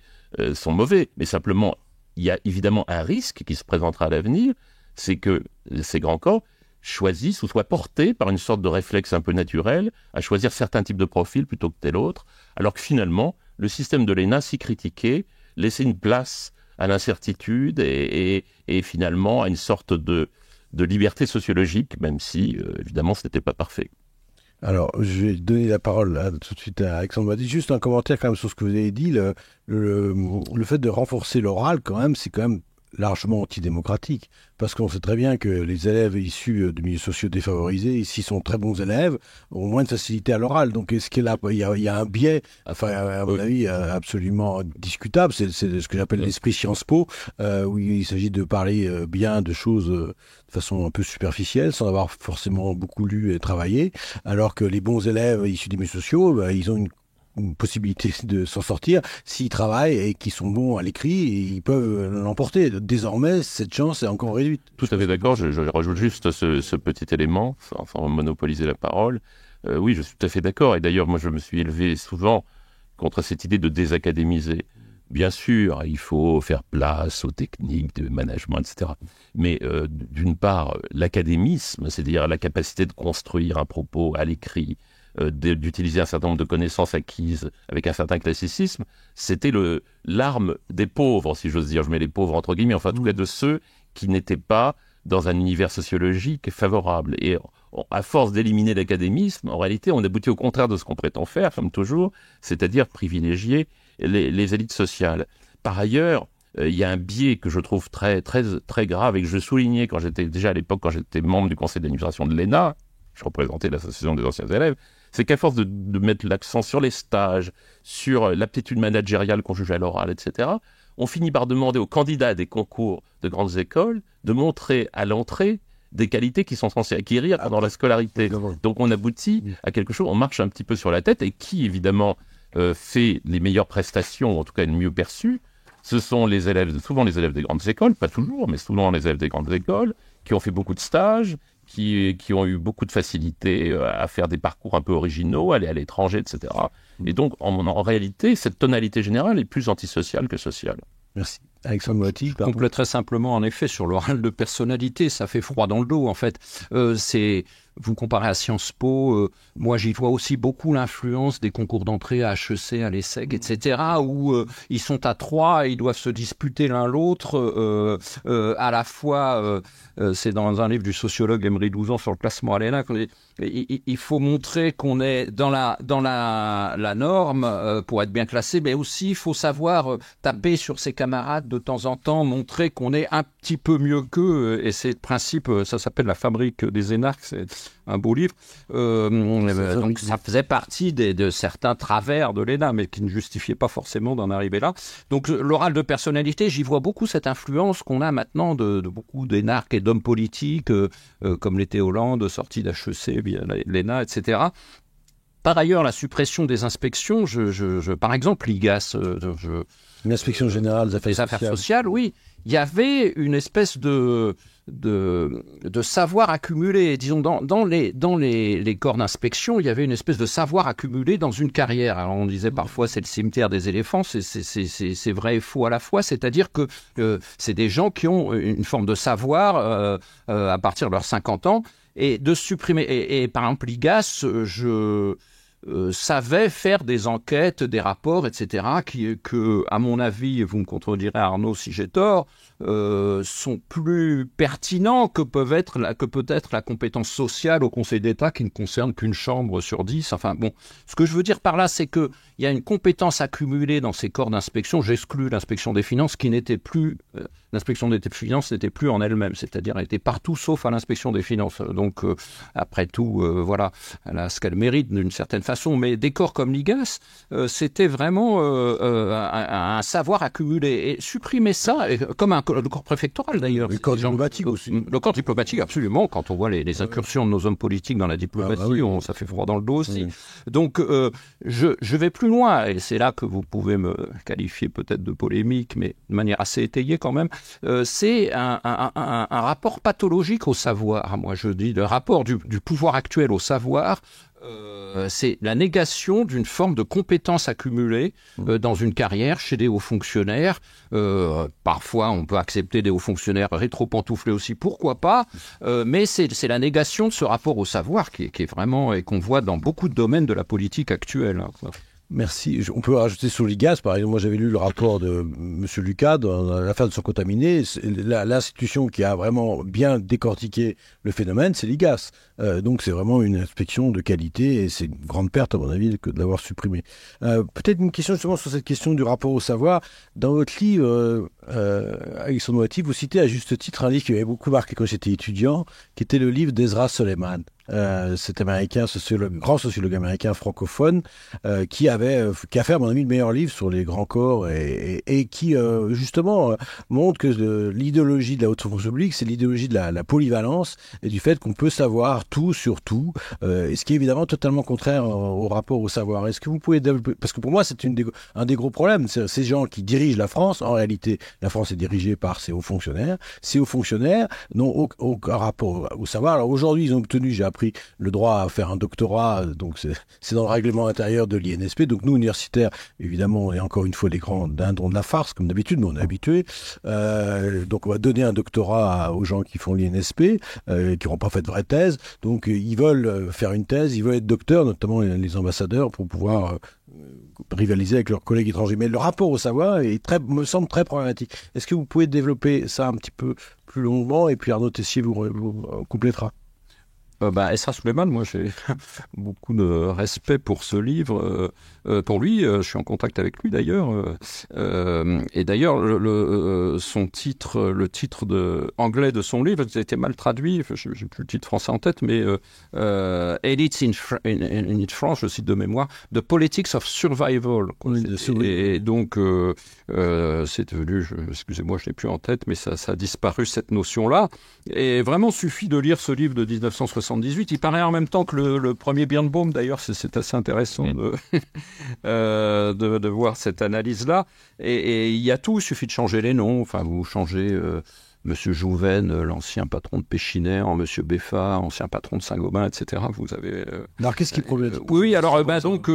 [SPEAKER 3] sont mauvais, mais simplement, il y a évidemment un risque qui se présentera à l'avenir, c'est que ces grands corps choisissent ou soient portés par une sorte de réflexe un peu naturel à choisir certains types de profils plutôt que tel autre, alors que finalement, le système de l'ENA, si critiqué, laissait une place à l'incertitude et finalement à une sorte de liberté sociologique, même si, évidemment, ce n'était pas parfait.
[SPEAKER 2] Alors, je vais donner la parole tout de suite à Alexandre Moatti. Juste un commentaire quand même sur ce que vous avez dit. Le fait de renforcer l'oral, quand même, c'est quand même largement antidémocratique. Parce qu'on sait très bien que les élèves issus de milieux sociaux défavorisés, s'ils sont très bons élèves, ont moins de facilité à l'oral. Donc, est-ce qu'il y a un biais, enfin, à mon avis, absolument discutable. C'est ce que j'appelle l'esprit Sciences Po, où il s'agit de parler bien de choses de façon un peu superficielle, sans avoir forcément beaucoup lu et travaillé. Alors que les bons élèves issus des milieux sociaux, ils ont une possibilité de s'en sortir s'ils travaillent et qu'ils sont bons à l'écrit, ils peuvent l'emporter. Désormais, cette chance est encore réduite.
[SPEAKER 3] Tout à fait d'accord, je rajoute juste ce petit élément, sans monopoliser la parole. Oui, je suis tout à fait d'accord, et d'ailleurs, moi, je me suis élevé souvent contre cette idée de désacadémiser. Bien sûr, il faut faire place aux techniques de management, etc. Mais d'une part, l'académisme, c'est-à-dire la capacité de construire un propos à l'écrit, d'utiliser un certain nombre de connaissances acquises avec un certain classicisme, c'était l'arme des pauvres, si j'ose dire. Je mets les pauvres entre guillemets, enfin en tout cas de ceux qui n'étaient pas dans un univers sociologique favorable. Et à force d'éliminer l'académisme, en réalité, on aboutit au contraire de ce qu'on prétend faire, comme toujours, c'est-à-dire privilégier les élites sociales. Par ailleurs, il y a un biais que je trouve très, très, très grave et que je soulignais quand j'étais membre du conseil d'administration de l'ENA, je représentais l'association des anciens élèves, c'est qu'à force de mettre l'accent sur les stages, sur l'aptitude managériale qu'on juge à l'oral, etc., on finit par demander aux candidats des concours de grandes écoles de montrer à l'entrée des qualités qu'ils sont censés acquérir pendant la scolarité. Donc on aboutit à quelque chose, on marche un petit peu sur la tête, et qui évidemment fait les meilleures prestations, en tout cas les mieux perçues, ce sont souvent les élèves des grandes écoles, pas toujours, mais souvent les élèves des grandes écoles, qui ont fait beaucoup de stages, qui ont eu beaucoup de facilité à faire des parcours un peu originaux, aller à l'étranger, etc. Et donc, en réalité, cette tonalité générale est plus antisociale que sociale.
[SPEAKER 2] Merci. Alexandre Moatti,
[SPEAKER 4] je compléterai simplement, en effet, sur l'oral de personnalité, ça fait froid dans le dos, en fait. Vous comparez à Sciences Po, moi j'y vois aussi beaucoup l'influence des concours d'entrée à HEC, à l'ESSEC, etc., où ils sont à trois et ils doivent se disputer l'un l'autre. À la fois, c'est dans un livre du sociologue Emery Douzan sur le classement à l'ENA, il faut montrer qu'on est dans la norme pour être bien classé, mais aussi il faut savoir taper sur ses camarades de temps en temps montrer qu'on est un petit peu mieux qu'eux. Et c'est le principe, ça s'appelle La fabrique des énarques, c'est un beau livre. Donc ça faisait partie de certains travers de l'ENA, mais qui ne justifiaient pas forcément d'en arriver là. Donc l'oral de personnalité, j'y vois beaucoup cette influence qu'on a maintenant de beaucoup d'énarques et d'hommes politiques, comme l'était Hollande, sorti d'HEC, l'ENA, etc. Par ailleurs, la suppression des inspections, par exemple, l'IGAS,
[SPEAKER 2] L'inspection générale des
[SPEAKER 4] affaires sociales, oui, il y avait une espèce de savoir accumulé. Disons, dans les corps d'inspection, il y avait une espèce de savoir accumulé dans une carrière. Alors, on disait parfois c'est le cimetière des éléphants, c'est vrai et faux à la fois, c'est-à-dire que c'est des gens qui ont une forme de savoir à partir de leurs 50 ans, et de supprimer. Et par exemple, l'IGAS, savait faire des enquêtes, des rapports, etc., que, à mon avis, vous me contredirez Arnaud si j'ai tort, sont plus pertinents que peut-être la compétence sociale au Conseil d'État qui ne concerne qu'une chambre sur 10. Enfin bon, ce que je veux dire par là, c'est qu'il y a une compétence accumulée dans ces corps d'inspection. J'exclus l'inspection des finances qui n'était plus... L'inspection des finances n'était plus en elle-même, c'est-à-dire elle était partout sauf à l'inspection des finances. Donc, après tout, voilà, elle a ce qu'elle mérite d'une certaine façon. Mais des corps comme l'IGAS, c'était vraiment un savoir accumulé. Et supprimer ça, comme le corps préfectoral d'ailleurs.
[SPEAKER 2] Le corps diplomatique aussi.
[SPEAKER 4] Le corps diplomatique, absolument. Quand on voit les incursions de nos hommes politiques dans la diplomatie, ça fait froid dans le dos aussi. Oui. Donc, je vais plus loin, et c'est là que vous pouvez me qualifier peut-être de polémique, mais de manière assez étayée quand même. C'est un rapport pathologique au savoir. Moi, je dis le rapport du pouvoir actuel au savoir. C'est la négation d'une forme de compétence accumulée dans une carrière chez des hauts fonctionnaires. Parfois, on peut accepter des hauts fonctionnaires rétro-pantouflés aussi, pourquoi pas, mais c'est la négation de ce rapport au savoir qui est vraiment, et qu'on voit dans beaucoup de domaines de la politique actuelle.
[SPEAKER 2] Merci. On peut rajouter sur l'IGAS, par exemple, moi j'avais lu le rapport de M. Lucas dans l'affaire de son contaminé. L'institution qui a vraiment bien décortiqué le phénomène, c'est l'IGAS. Donc c'est vraiment une inspection de qualité et c'est une grande perte, à mon avis, que de l'avoir supprimée. Peut-être une question justement sur cette question du rapport au savoir. Dans votre livre, Alexandre Moati, vous citez à juste titre un livre qui m'avait beaucoup marqué quand j'étais étudiant, qui était le livre d'Ezra Soleiman. Cet américain, grand sociologue américain francophone, qui a fait, à mon avis, le meilleur livre sur les grands corps et qui, justement, montre que l'idéologie de la haute fonction publique, c'est l'idéologie de la polyvalence et du fait qu'on peut savoir tout sur tout, et ce qui est évidemment totalement contraire au rapport au savoir. Est-ce que vous pouvez développer, parce que pour moi, c'est un des gros problèmes, c'est ces gens qui dirigent la France. En réalité, la France est dirigée par ses hauts fonctionnaires. Ces hauts fonctionnaires n'ont aucun rapport au savoir. Alors aujourd'hui, ils ont obtenu, j'ai appris, le droit à faire un doctorat, donc c'est dans le règlement intérieur de l'INSP. Donc nous, universitaires, évidemment, et encore une fois, les grands dindons de la farce, comme d'habitude, mais on est habitués. Donc on va donner un doctorat aux gens qui font l'INSP, qui n'auront pas fait de vraie thèse. Donc ils veulent faire une thèse, ils veulent être docteurs, notamment les ambassadeurs, pour pouvoir rivaliser avec leurs collègues étrangers. Mais le rapport au savoir me semble très problématique. Est-ce que vous pouvez développer ça un petit peu plus longuement, et puis Arnaud Tessier vous complétera?
[SPEAKER 4] Ezra Soleiman, moi j'ai beaucoup de respect pour ce livre, pour lui, je suis en contact avec lui d'ailleurs, et d'ailleurs son titre, le titre anglais de son livre, ça a été mal traduit, j'ai plus le titre français en tête, mais Elites in France, je cite de mémoire, The Politics of Survival. Et donc c'est devenu, excusez-moi, je l'ai plus en tête, mais ça a disparu cette notion-là, et vraiment suffit de lire ce livre de 1978. Il paraît en même temps que le premier Birnbaum, d'ailleurs, c'est assez intéressant de voir cette analyse-là. Et il y a tout, il suffit de changer les noms. Enfin, vous changez Monsieur Jouven, l'ancien patron de Péchinet, en Monsieur Beffa, ancien patron de Saint-Gobain, etc. Vous avez...
[SPEAKER 2] Alors, qu'est-ce qui prouve?
[SPEAKER 4] Oui, alors, donc...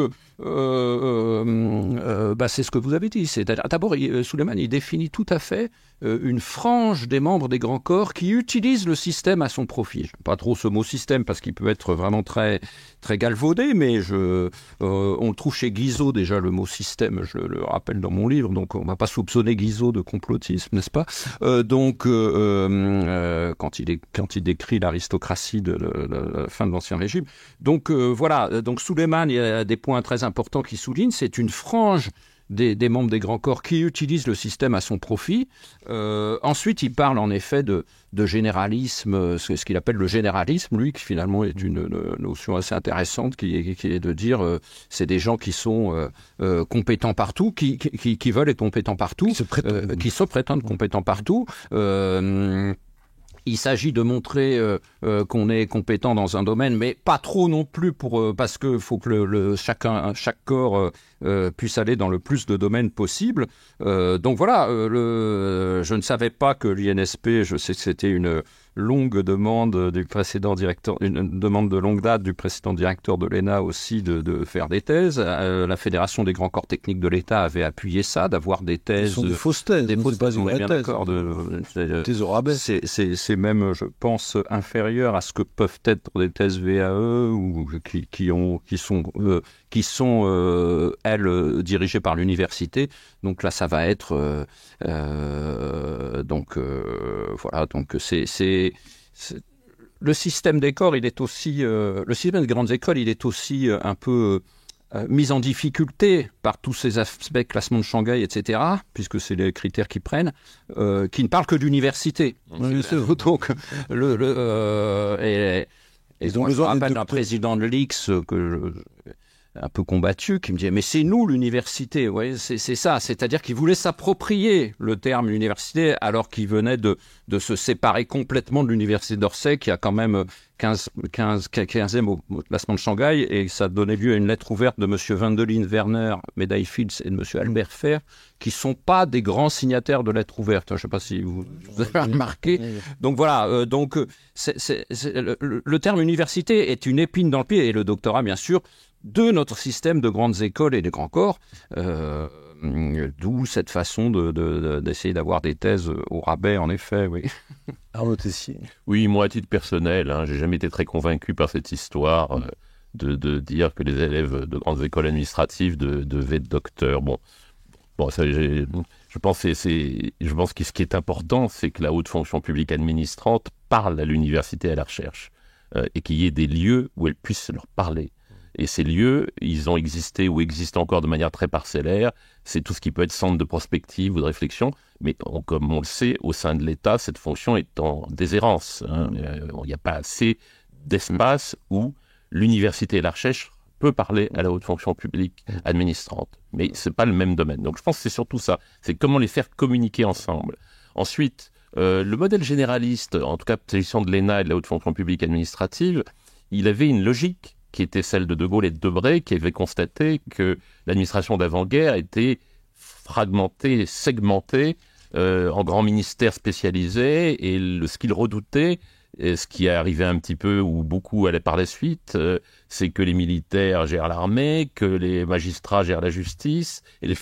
[SPEAKER 4] c'est ce que vous avez dit. D'abord, Soleiman, il définit tout à fait une frange des membres des grands corps qui utilisent le système à son profit. Je n'aime pas trop ce mot système parce qu'il peut être vraiment très, très galvaudé, mais on le trouve chez Guizot déjà, le mot système, je le rappelle dans mon livre, donc on ne va pas soupçonner Guizot de complotisme, n'est-ce pas? Quand il décrit l'aristocratie de la fin de l'Ancien Régime. Donc voilà, donc Soleiman, il y a des points très importants qui soulignent, c'est une frange des membres des grands corps qui utilisent le système à son profit. Ensuite, il parle en effet de généralisme, ce qu'il appelle le généralisme, lui, qui finalement est une notion assez intéressante, qui est de dire c'est des gens qui sont compétents partout, qui veulent être compétents partout, qui se prétendent compétents partout. Il s'agit de montrer qu'on est compétent dans un domaine, mais pas trop non plus parce que faut que chaque corps puisse aller dans le plus de domaines possible. Donc voilà, je ne savais pas que l'INSP, je sais que c'était une longue demande du précédent directeur, une demande de longue date du précédent directeur de l'ENA aussi de faire des thèses. La Fédération des grands corps techniques de l'État avait appuyé ça, d'avoir des thèses.
[SPEAKER 2] Ce sont des fausses thèses,
[SPEAKER 4] des fausses thèses,
[SPEAKER 2] on est bien d'accord.
[SPEAKER 4] Thèses au rabais. C'est même, je pense, inférieur à ce que peuvent être des thèses VAE ou qui sont elles dirigées par l'université. Donc là, ça va être voilà. Donc c'est le système des corps, il est aussi le système des grandes écoles, il est aussi un peu mis en difficulté par tous ces aspects, classement de Shanghai, etc., puisque c'est les critères qu'ils prennent, qui ne parlent que d'université.
[SPEAKER 2] Oui,
[SPEAKER 4] donc ils ont besoin d'un président de l'IX un peu combattu, qui me disait mais c'est nous l'université, ouais, c'est ça, c'est-à-dire qu'il voulait s'approprier le terme université alors qu'il venait de se séparer complètement de l'université d'Orsay qui a quand même 15e au classement de Shanghai, et ça donnait lieu à une lettre ouverte de M. Wendelin Werner, médaille Fields, et de M. Albert Fer, qui sont pas des grands signataires de lettres ouvertes. Je ne sais pas si vous avez remarqué. Donc voilà, le terme université est une épine dans le pied, et le doctorat bien sûr, de notre système de grandes écoles et de grands corps, d'où cette façon d'essayer d'avoir des thèses au rabais, en effet, oui.
[SPEAKER 2] Arnaud Tessier.
[SPEAKER 3] Oui, moi, à titre personnel, j'ai jamais été très convaincu par cette histoire de dire que les élèves de grandes écoles administratives devaient être docteurs. Bon, ça, je pense que ce qui est important, c'est que la haute fonction publique administrante parle à l'université et à la recherche, et qu'il y ait des lieux où elle puisse leur parler. Et ces lieux, ils ont existé ou existent encore de manière très parcellaire. C'est tout ce qui peut être centre de prospective ou de réflexion. Mais comme on le sait, au sein de l'État, cette fonction est en déshérence. Il n'y a pas assez d'espace où l'université et la recherche peut parler à la haute fonction publique administrante. Mais ce n'est pas le même domaine. Donc je pense que c'est surtout ça. C'est comment les faire communiquer ensemble. Ensuite, le modèle généraliste, en tout cas s'agissant de l'ENA et de la haute fonction publique administrative, il avait une logique qui était celle de De Gaulle et de Debré, qui avaient constaté que l'administration d'avant-guerre était fragmentée, segmentée en grands ministères spécialisés, et ce qu'ils redoutaient, et ce qui est arrivé un petit peu ou beaucoup allait par la suite, c'est que les militaires gèrent l'armée, que les magistrats gèrent la justice et les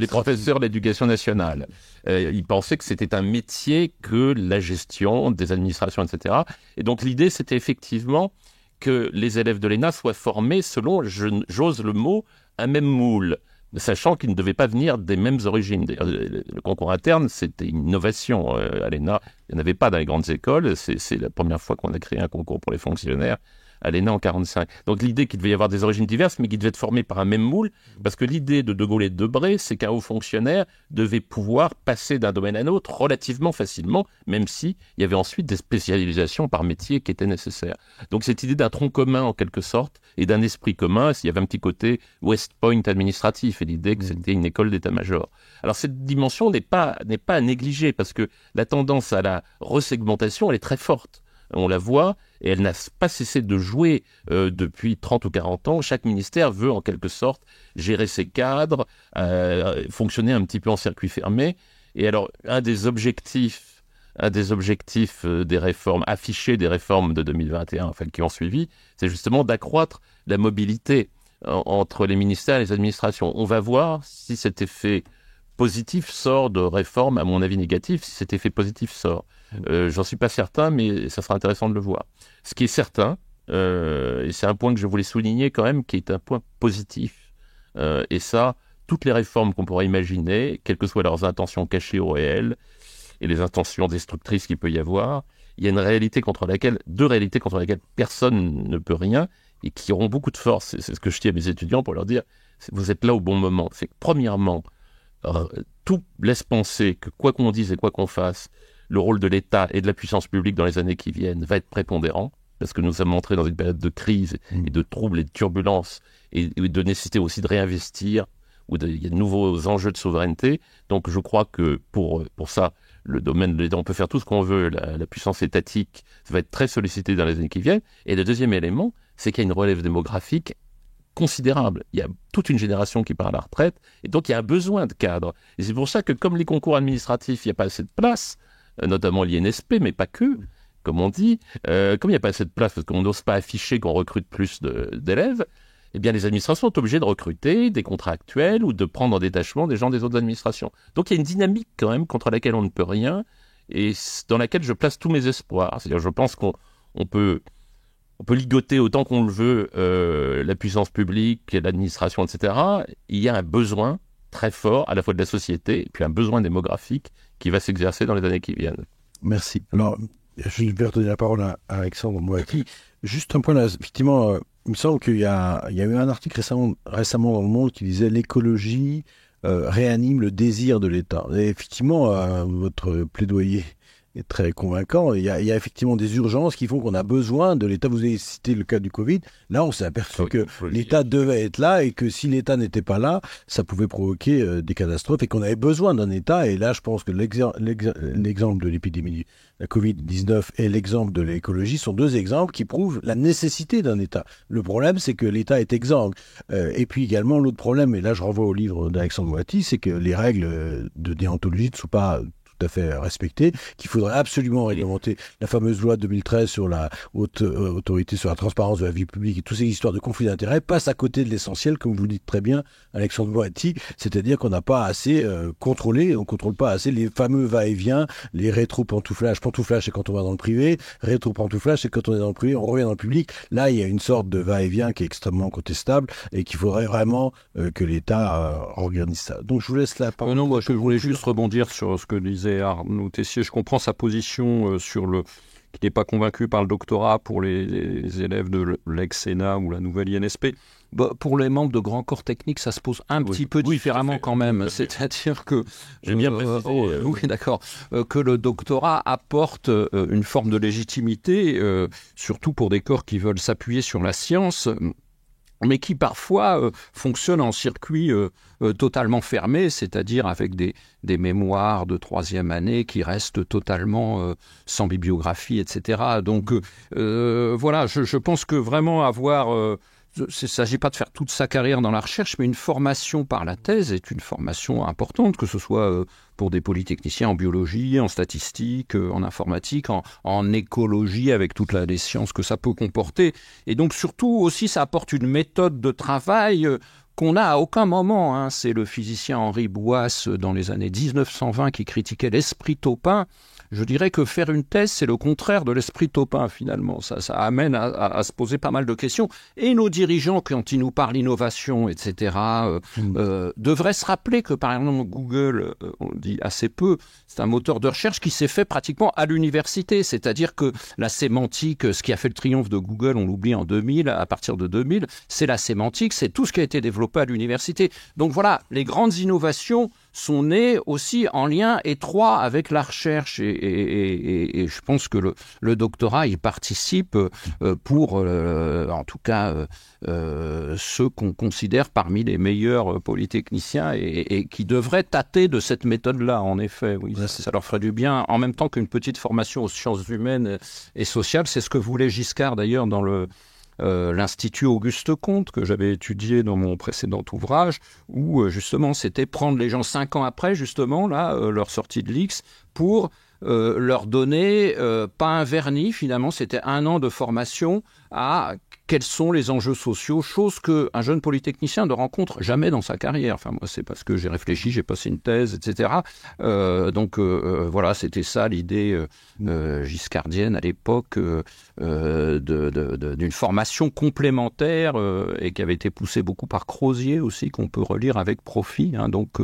[SPEAKER 3] professeurs de l'éducation nationale. Ils pensaient que c'était un métier que la gestion des administrations, etc. Et donc l'idée, c'était effectivement que les élèves de l'ENA soient formés selon, j'ose le mot, un même moule, sachant qu'ils ne devaient pas venir des mêmes origines. Le concours interne, c'était une innovation à l'ENA. Il n'y en avait pas dans les grandes écoles. C'est la première fois qu'on a créé un concours pour les fonctionnaires à l'ENA en 1945. Donc l'idée qu'il devait y avoir des origines diverses, mais qu'ils devaient être formés par un même moule, parce que l'idée de De Gaulle et de Debré, c'est qu'un haut fonctionnaire devait pouvoir passer d'un domaine à un autre relativement facilement, même s'il y avait ensuite des spécialisations par métier qui étaient nécessaires. Donc cette idée d'un tronc commun, en quelque sorte, et d'un esprit commun, il y avait un petit côté West Point administratif, et l'idée que c'était une école d'état-major. Alors cette dimension n'est pas à négliger, parce que la tendance à la resegmentation, elle est très forte. On la voit, et elle n'a pas cessé de jouer depuis 30 ou 40 ans. Chaque ministère veut, en quelque sorte, gérer ses cadres, fonctionner un petit peu en circuit fermé. Et alors, un des objectifs des réformes, affichés des réformes de 2021, enfin, qui ont suivi, c'est justement d'accroître la mobilité entre les ministères et les administrations. On va voir si cet effet positif sort de réforme, à mon avis négatif, si cet effet positif sort. J'en suis pas certain, mais ça sera intéressant de le voir. Ce qui est certain, et c'est un point que je voulais souligner quand même, qui est un point positif, et ça, toutes les réformes qu'on pourrait imaginer, quelles que soient leurs intentions cachées ou réelles, et les intentions destructrices qu'il peut y avoir, il y a deux réalités contre lesquelles personne ne peut rien, et qui auront beaucoup de force. C'est ce que je dis à mes étudiants pour leur dire, vous êtes là au bon moment. C'est que premièrement, tout laisse penser que quoi qu'on dise et quoi qu'on fasse, le rôle de l'État et de la puissance publique dans les années qui viennent va être prépondérant, parce que nous sommes entrés dans une période de crise et de troubles et de turbulences, et de nécessité aussi de réinvestir, où il y a de nouveaux enjeux de souveraineté. Donc je crois que pour ça, le domaine de l'État, on peut faire tout ce qu'on veut, la puissance étatique, ça va être très sollicité dans les années qui viennent. Et le deuxième élément, c'est qu'il y a une relève démographique considérable. Il y a toute une génération qui part à la retraite, et donc il y a un besoin de cadre. Et c'est pour ça que comme les concours administratifs, il n'y a pas assez de place, notamment l'INSP, mais pas que, comme on dit, comme il n'y a pas assez de place parce qu'on n'ose pas afficher qu'on recrute plus d'élèves, eh bien les administrations sont obligées de recruter des contractuels ou de prendre en détachement des gens des autres administrations. Donc il y a une dynamique quand même contre laquelle on ne peut rien, et dans laquelle je place tous mes espoirs. C'est-à-dire je pense qu'on peut ligoter autant qu'on le veut la puissance publique, l'administration, etc. Il y a un besoin très fort à la fois de la société et puis un besoin démographique qui va s'exercer dans les années qui viennent.
[SPEAKER 2] Merci. Alors, je vais redonner la parole à Alexandre Moati. Juste un point là, effectivement, il me semble qu'il y a eu un article récemment dans Le Monde qui disait « L'écologie réanime le désir de l'État ». Et effectivement, votre plaidoyer est très convaincant. Il y a effectivement des urgences qui font qu'on a besoin de l'État. Vous avez cité le cas du Covid. Là, on s'est aperçu que l'État devait être là et que si l'État n'était pas là, ça pouvait provoquer des catastrophes et qu'on avait besoin d'un État. Et là, je pense que l'exemple de l'épidémie de la Covid-19 et l'exemple de l'écologie sont deux exemples qui prouvent la nécessité d'un État. Le problème, c'est que l'État est exsangue. Et puis également, l'autre problème, et là je renvoie au livre d'Alexandre Moati, c'est que les règles de déontologie ne sont pas tout à fait respectée, qu'il faudrait absolument réglementer la fameuse loi de 2013 sur la haute autorité sur la transparence de la vie publique, et toutes ces histoires de conflits d'intérêts passent à côté de l'essentiel, comme vous le dites très bien, Alexandre Moati, c'est-à-dire qu'on n'a pas assez contrôlé, on ne contrôle pas assez les fameux va-et-vient, les rétro-pantouflages. Pantouflage, c'est quand on va dans le privé, rétro-pantouflage, c'est quand on est dans le privé, on revient dans le public. Là, il y a une sorte de va-et-vient qui est extrêmement contestable et qu'il faudrait vraiment que l'État organise ça. Donc, je vous laisse la parole.
[SPEAKER 4] Non, moi, je voulais juste rebondir sur ce que disait Arnaud Tessier. Je comprends sa position sur qu'il n'est pas convaincu par le doctorat pour les élèves de l'ex-Sénat ou la nouvelle INSP. Pour les membres de grands corps techniques, ça se pose un petit peu différemment quand même. C'est-à-dire que...
[SPEAKER 3] J'ai bien précisé.
[SPEAKER 4] Oui, d'accord. Que le doctorat apporte une forme de légitimité, surtout pour des corps qui veulent s'appuyer sur la science, mais qui parfois fonctionnent en circuit totalement fermé, c'est-à-dire avec des mémoires de troisième année qui restent totalement sans bibliographie, etc. Donc voilà, je pense que vraiment avoir... il ne s'agit pas de faire toute sa carrière dans la recherche, mais une formation par la thèse est une formation importante, que ce soit pour des polytechniciens en biologie, en statistique, en informatique, en écologie, avec toutes les sciences que ça peut comporter. Et donc surtout aussi, ça apporte une méthode de travail qu'on n'a à aucun moment. Hein. C'est le physicien Henri Bouas, dans les années 1920, qui critiquait l'esprit taupin. Je dirais que faire une thèse, c'est le contraire de l'esprit taupin, finalement. Ça amène à se poser pas mal de questions. Et nos dirigeants, quand ils nous parlent d'innovation, etc., devraient se rappeler que, par exemple, Google, on le dit assez peu, c'est un moteur de recherche qui s'est fait pratiquement à l'université. C'est-à-dire que la sémantique, ce qui a fait le triomphe de Google, on l'oublie en 2000, à partir de 2000, c'est la sémantique, c'est tout ce qui a été développé à l'université. Donc voilà, les grandes innovations sont nées aussi en lien étroit avec la recherche et je pense que le doctorat y participe pour en tout cas ceux qu'on considère parmi les meilleurs polytechniciens et qui devraient tâter de cette méthode-là, en effet. Oui, ça leur ferait du bien, en même temps qu'une petite formation aux sciences humaines et sociales. C'est ce que voulait Giscard d'ailleurs dans l'Institut Auguste Comte que j'avais étudié dans mon précédent ouvrage, où justement c'était prendre les gens 5 ans après justement là leur sortie de l'X pour leur donner pas un vernis, finalement c'était 1 an de formation à quels sont les enjeux sociaux, chose qu'un jeune polytechnicien ne rencontre jamais dans sa carrière. Enfin, moi, c'est parce que j'ai réfléchi, j'ai passé une thèse, etc. Donc, voilà, c'était ça l'idée giscardienne à l'époque d'une formation complémentaire et qui avait été poussée beaucoup par Crozier aussi, qu'on peut relire avec profit. Hein. Donc,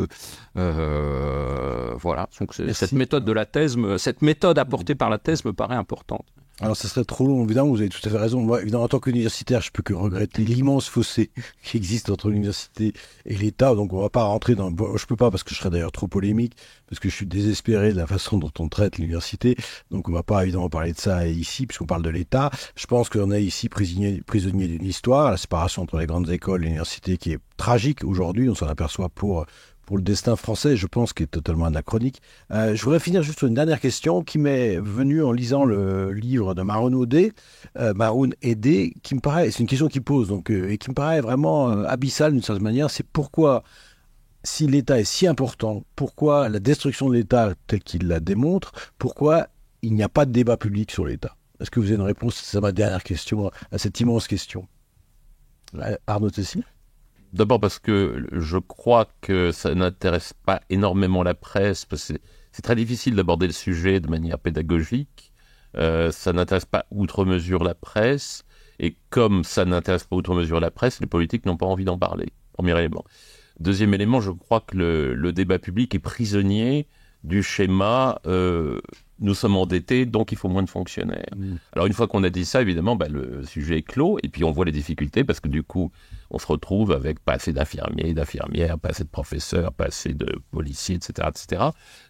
[SPEAKER 4] voilà. Donc, cette méthode de la thèse, cette méthode apportée par la thèse me paraît importante.
[SPEAKER 2] Alors, ça serait trop long, évidemment, vous avez tout à fait raison. Moi, évidemment, en tant qu'universitaire, je peux que regretter l'immense fossé qui existe entre l'université et l'État. Donc, on va pas rentrer dans... Bon, je peux pas parce que je serais d'ailleurs trop polémique, parce que je suis désespéré de la façon dont on traite l'université. Donc, on va pas évidemment parler de ça ici, puisqu'on parle de l'État. Je pense qu'on est ici prisonnier d'une histoire, la séparation entre les grandes écoles et l'université qui est tragique aujourd'hui. On s'en aperçoit pour le destin français, je pense, qui est totalement anachronique. Je voudrais finir juste une dernière question qui m'est venue en lisant le livre de Maroun Edé, qui me paraît, c'est une question qui pose, donc, et qui me paraît vraiment abyssale d'une certaine manière, c'est pourquoi, si l'État est si important, pourquoi la destruction de l'État telle qu'il la démontre, pourquoi il n'y a pas de débat public sur l'État? Est-ce que vous avez une réponse? C'est ma dernière question à cette immense question. Arnaud Tessy?
[SPEAKER 3] D'abord parce que je crois que ça n'intéresse pas énormément la presse, parce que c'est très difficile d'aborder le sujet de manière pédagogique. Ça n'intéresse pas outre mesure la presse, et comme ça n'intéresse pas outre mesure la presse, les politiques n'ont pas envie d'en parler. Premier élément. Deuxième élément, je crois que le débat public est prisonnier du schéma nous sommes endettés, donc il faut moins de fonctionnaires. Alors une fois qu'on a dit ça, évidemment, le sujet est clos, et puis on voit les difficultés, parce que du coup, on se retrouve avec pas assez d'infirmiers, d'infirmières, pas assez de professeurs, pas assez de policiers, etc. etc.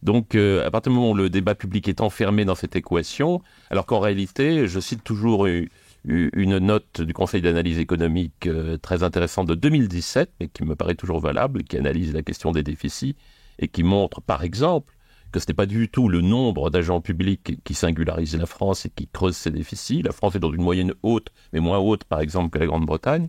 [SPEAKER 3] Donc à partir du moment où le débat public est enfermé dans cette équation, alors qu'en réalité, je cite toujours une note du Conseil d'analyse économique très intéressante de 2017, mais qui me paraît toujours valable, qui analyse la question des déficits, et qui montre, par exemple, que ce n'est pas du tout le nombre d'agents publics qui singularise la France et qui creuse ses déficits. La France est dans une moyenne haute, mais moins haute, par exemple, que la Grande-Bretagne,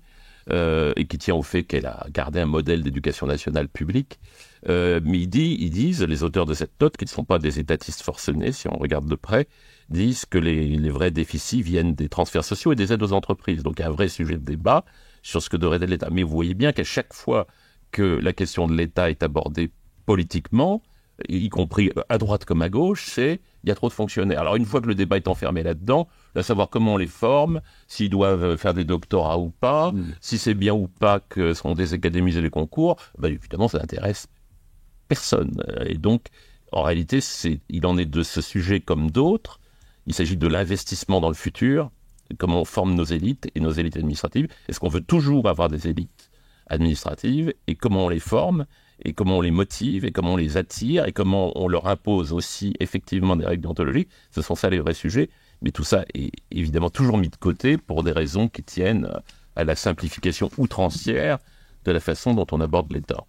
[SPEAKER 3] et qui tient au fait qu'elle a gardé un modèle d'éducation nationale publique. Mais ils disent, les auteurs de cette note, qui ne sont pas des étatistes forcenés, si on regarde de près, disent que les vrais déficits viennent des transferts sociaux et des aides aux entreprises. Donc il y a un vrai sujet de débat sur ce que devrait être l'État. Mais vous voyez bien qu'à chaque fois que la question de l'État est abordée politiquement, y compris à droite comme à gauche, il y a trop de fonctionnaires. Alors une fois que le débat est enfermé là-dedans, à savoir comment on les forme, s'ils doivent faire des doctorats ou pas, si c'est bien ou pas que sont désacadémisés les concours, évidemment ça n'intéresse personne. Et donc, en réalité, il en est de ce sujet comme d'autres. Il s'agit de l'investissement dans le futur, comment on forme nos élites et nos élites administratives. Est-ce qu'on veut toujours avoir des élites administratives, et comment on les forme, et comment on les motive, et comment on les attire, et comment on leur impose aussi effectivement des règles déontologiques. Ce sont ça les vrais sujets, mais tout ça est évidemment toujours mis de côté pour des raisons qui tiennent à la simplification outrancière de la façon dont on aborde l'État.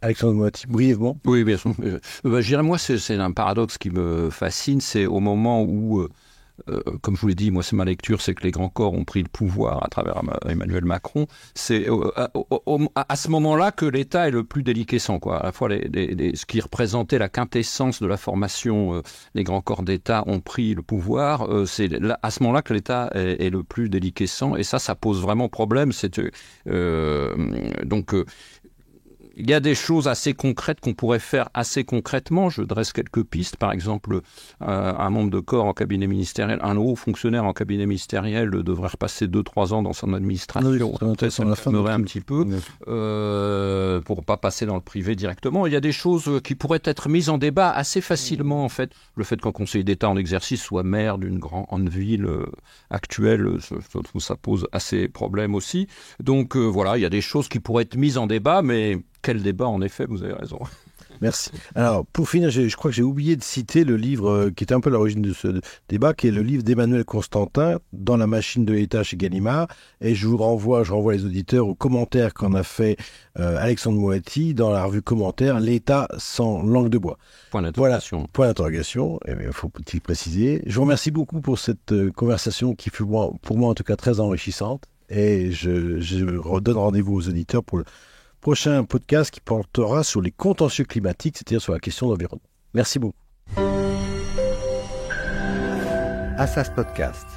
[SPEAKER 2] Alexandre Moati, brièvement.
[SPEAKER 4] Oui, bien sûr. Je dirais, moi, c'est un paradoxe qui me fascine, c'est au moment où... comme je vous l'ai dit, moi c'est ma lecture, c'est que les grands corps ont pris le pouvoir à travers Emmanuel Macron. C'est à ce moment-là que l'État est le plus déliquescent, quoi. À la fois ce qui représentait la quintessence de la formation, les grands corps d'État ont pris le pouvoir. C'est à ce moment-là que l'État est le plus déliquescent, et ça pose vraiment problème. Il y a des choses assez concrètes qu'on pourrait faire assez concrètement. Je dresse quelques pistes. Par exemple, un membre de corps en cabinet ministériel, un haut fonctionnaire en cabinet ministériel devrait repasser 2-3 ans dans son administration. Ça me fermerait un petit peu pour ne pas passer dans le privé directement. Il y a des choses qui pourraient être mises en débat assez facilement, en fait. Le fait qu'un conseiller d'État en exercice soit maire d'une grande ville actuelle, ça pose assez problème aussi. Donc voilà, il y a des choses qui pourraient être mises en débat, mais... Quel débat, en effet, vous avez raison.
[SPEAKER 2] Merci. Alors, pour finir, je crois que j'ai oublié de citer le livre qui était un peu à l'origine de ce débat, qui est le livre d'Emmanuel Constantin, Dans la machine de l'État chez Gallimard. Et je renvoie les auditeurs aux commentaires qu'en a fait Alexandre Moati dans la revue Commentaires, L'État sans langue de bois.
[SPEAKER 4] Point d'interrogation.
[SPEAKER 2] Voilà, point d'interrogation, faut-il préciser. Je vous remercie beaucoup pour cette conversation qui fut pour moi en tout cas très enrichissante. Et je redonne rendez-vous aux auditeurs pour le prochain podcast qui portera sur les contentieux climatiques, c'est-à-dire sur la question de l'environnement. Merci beaucoup.
[SPEAKER 1] Assas Podcast.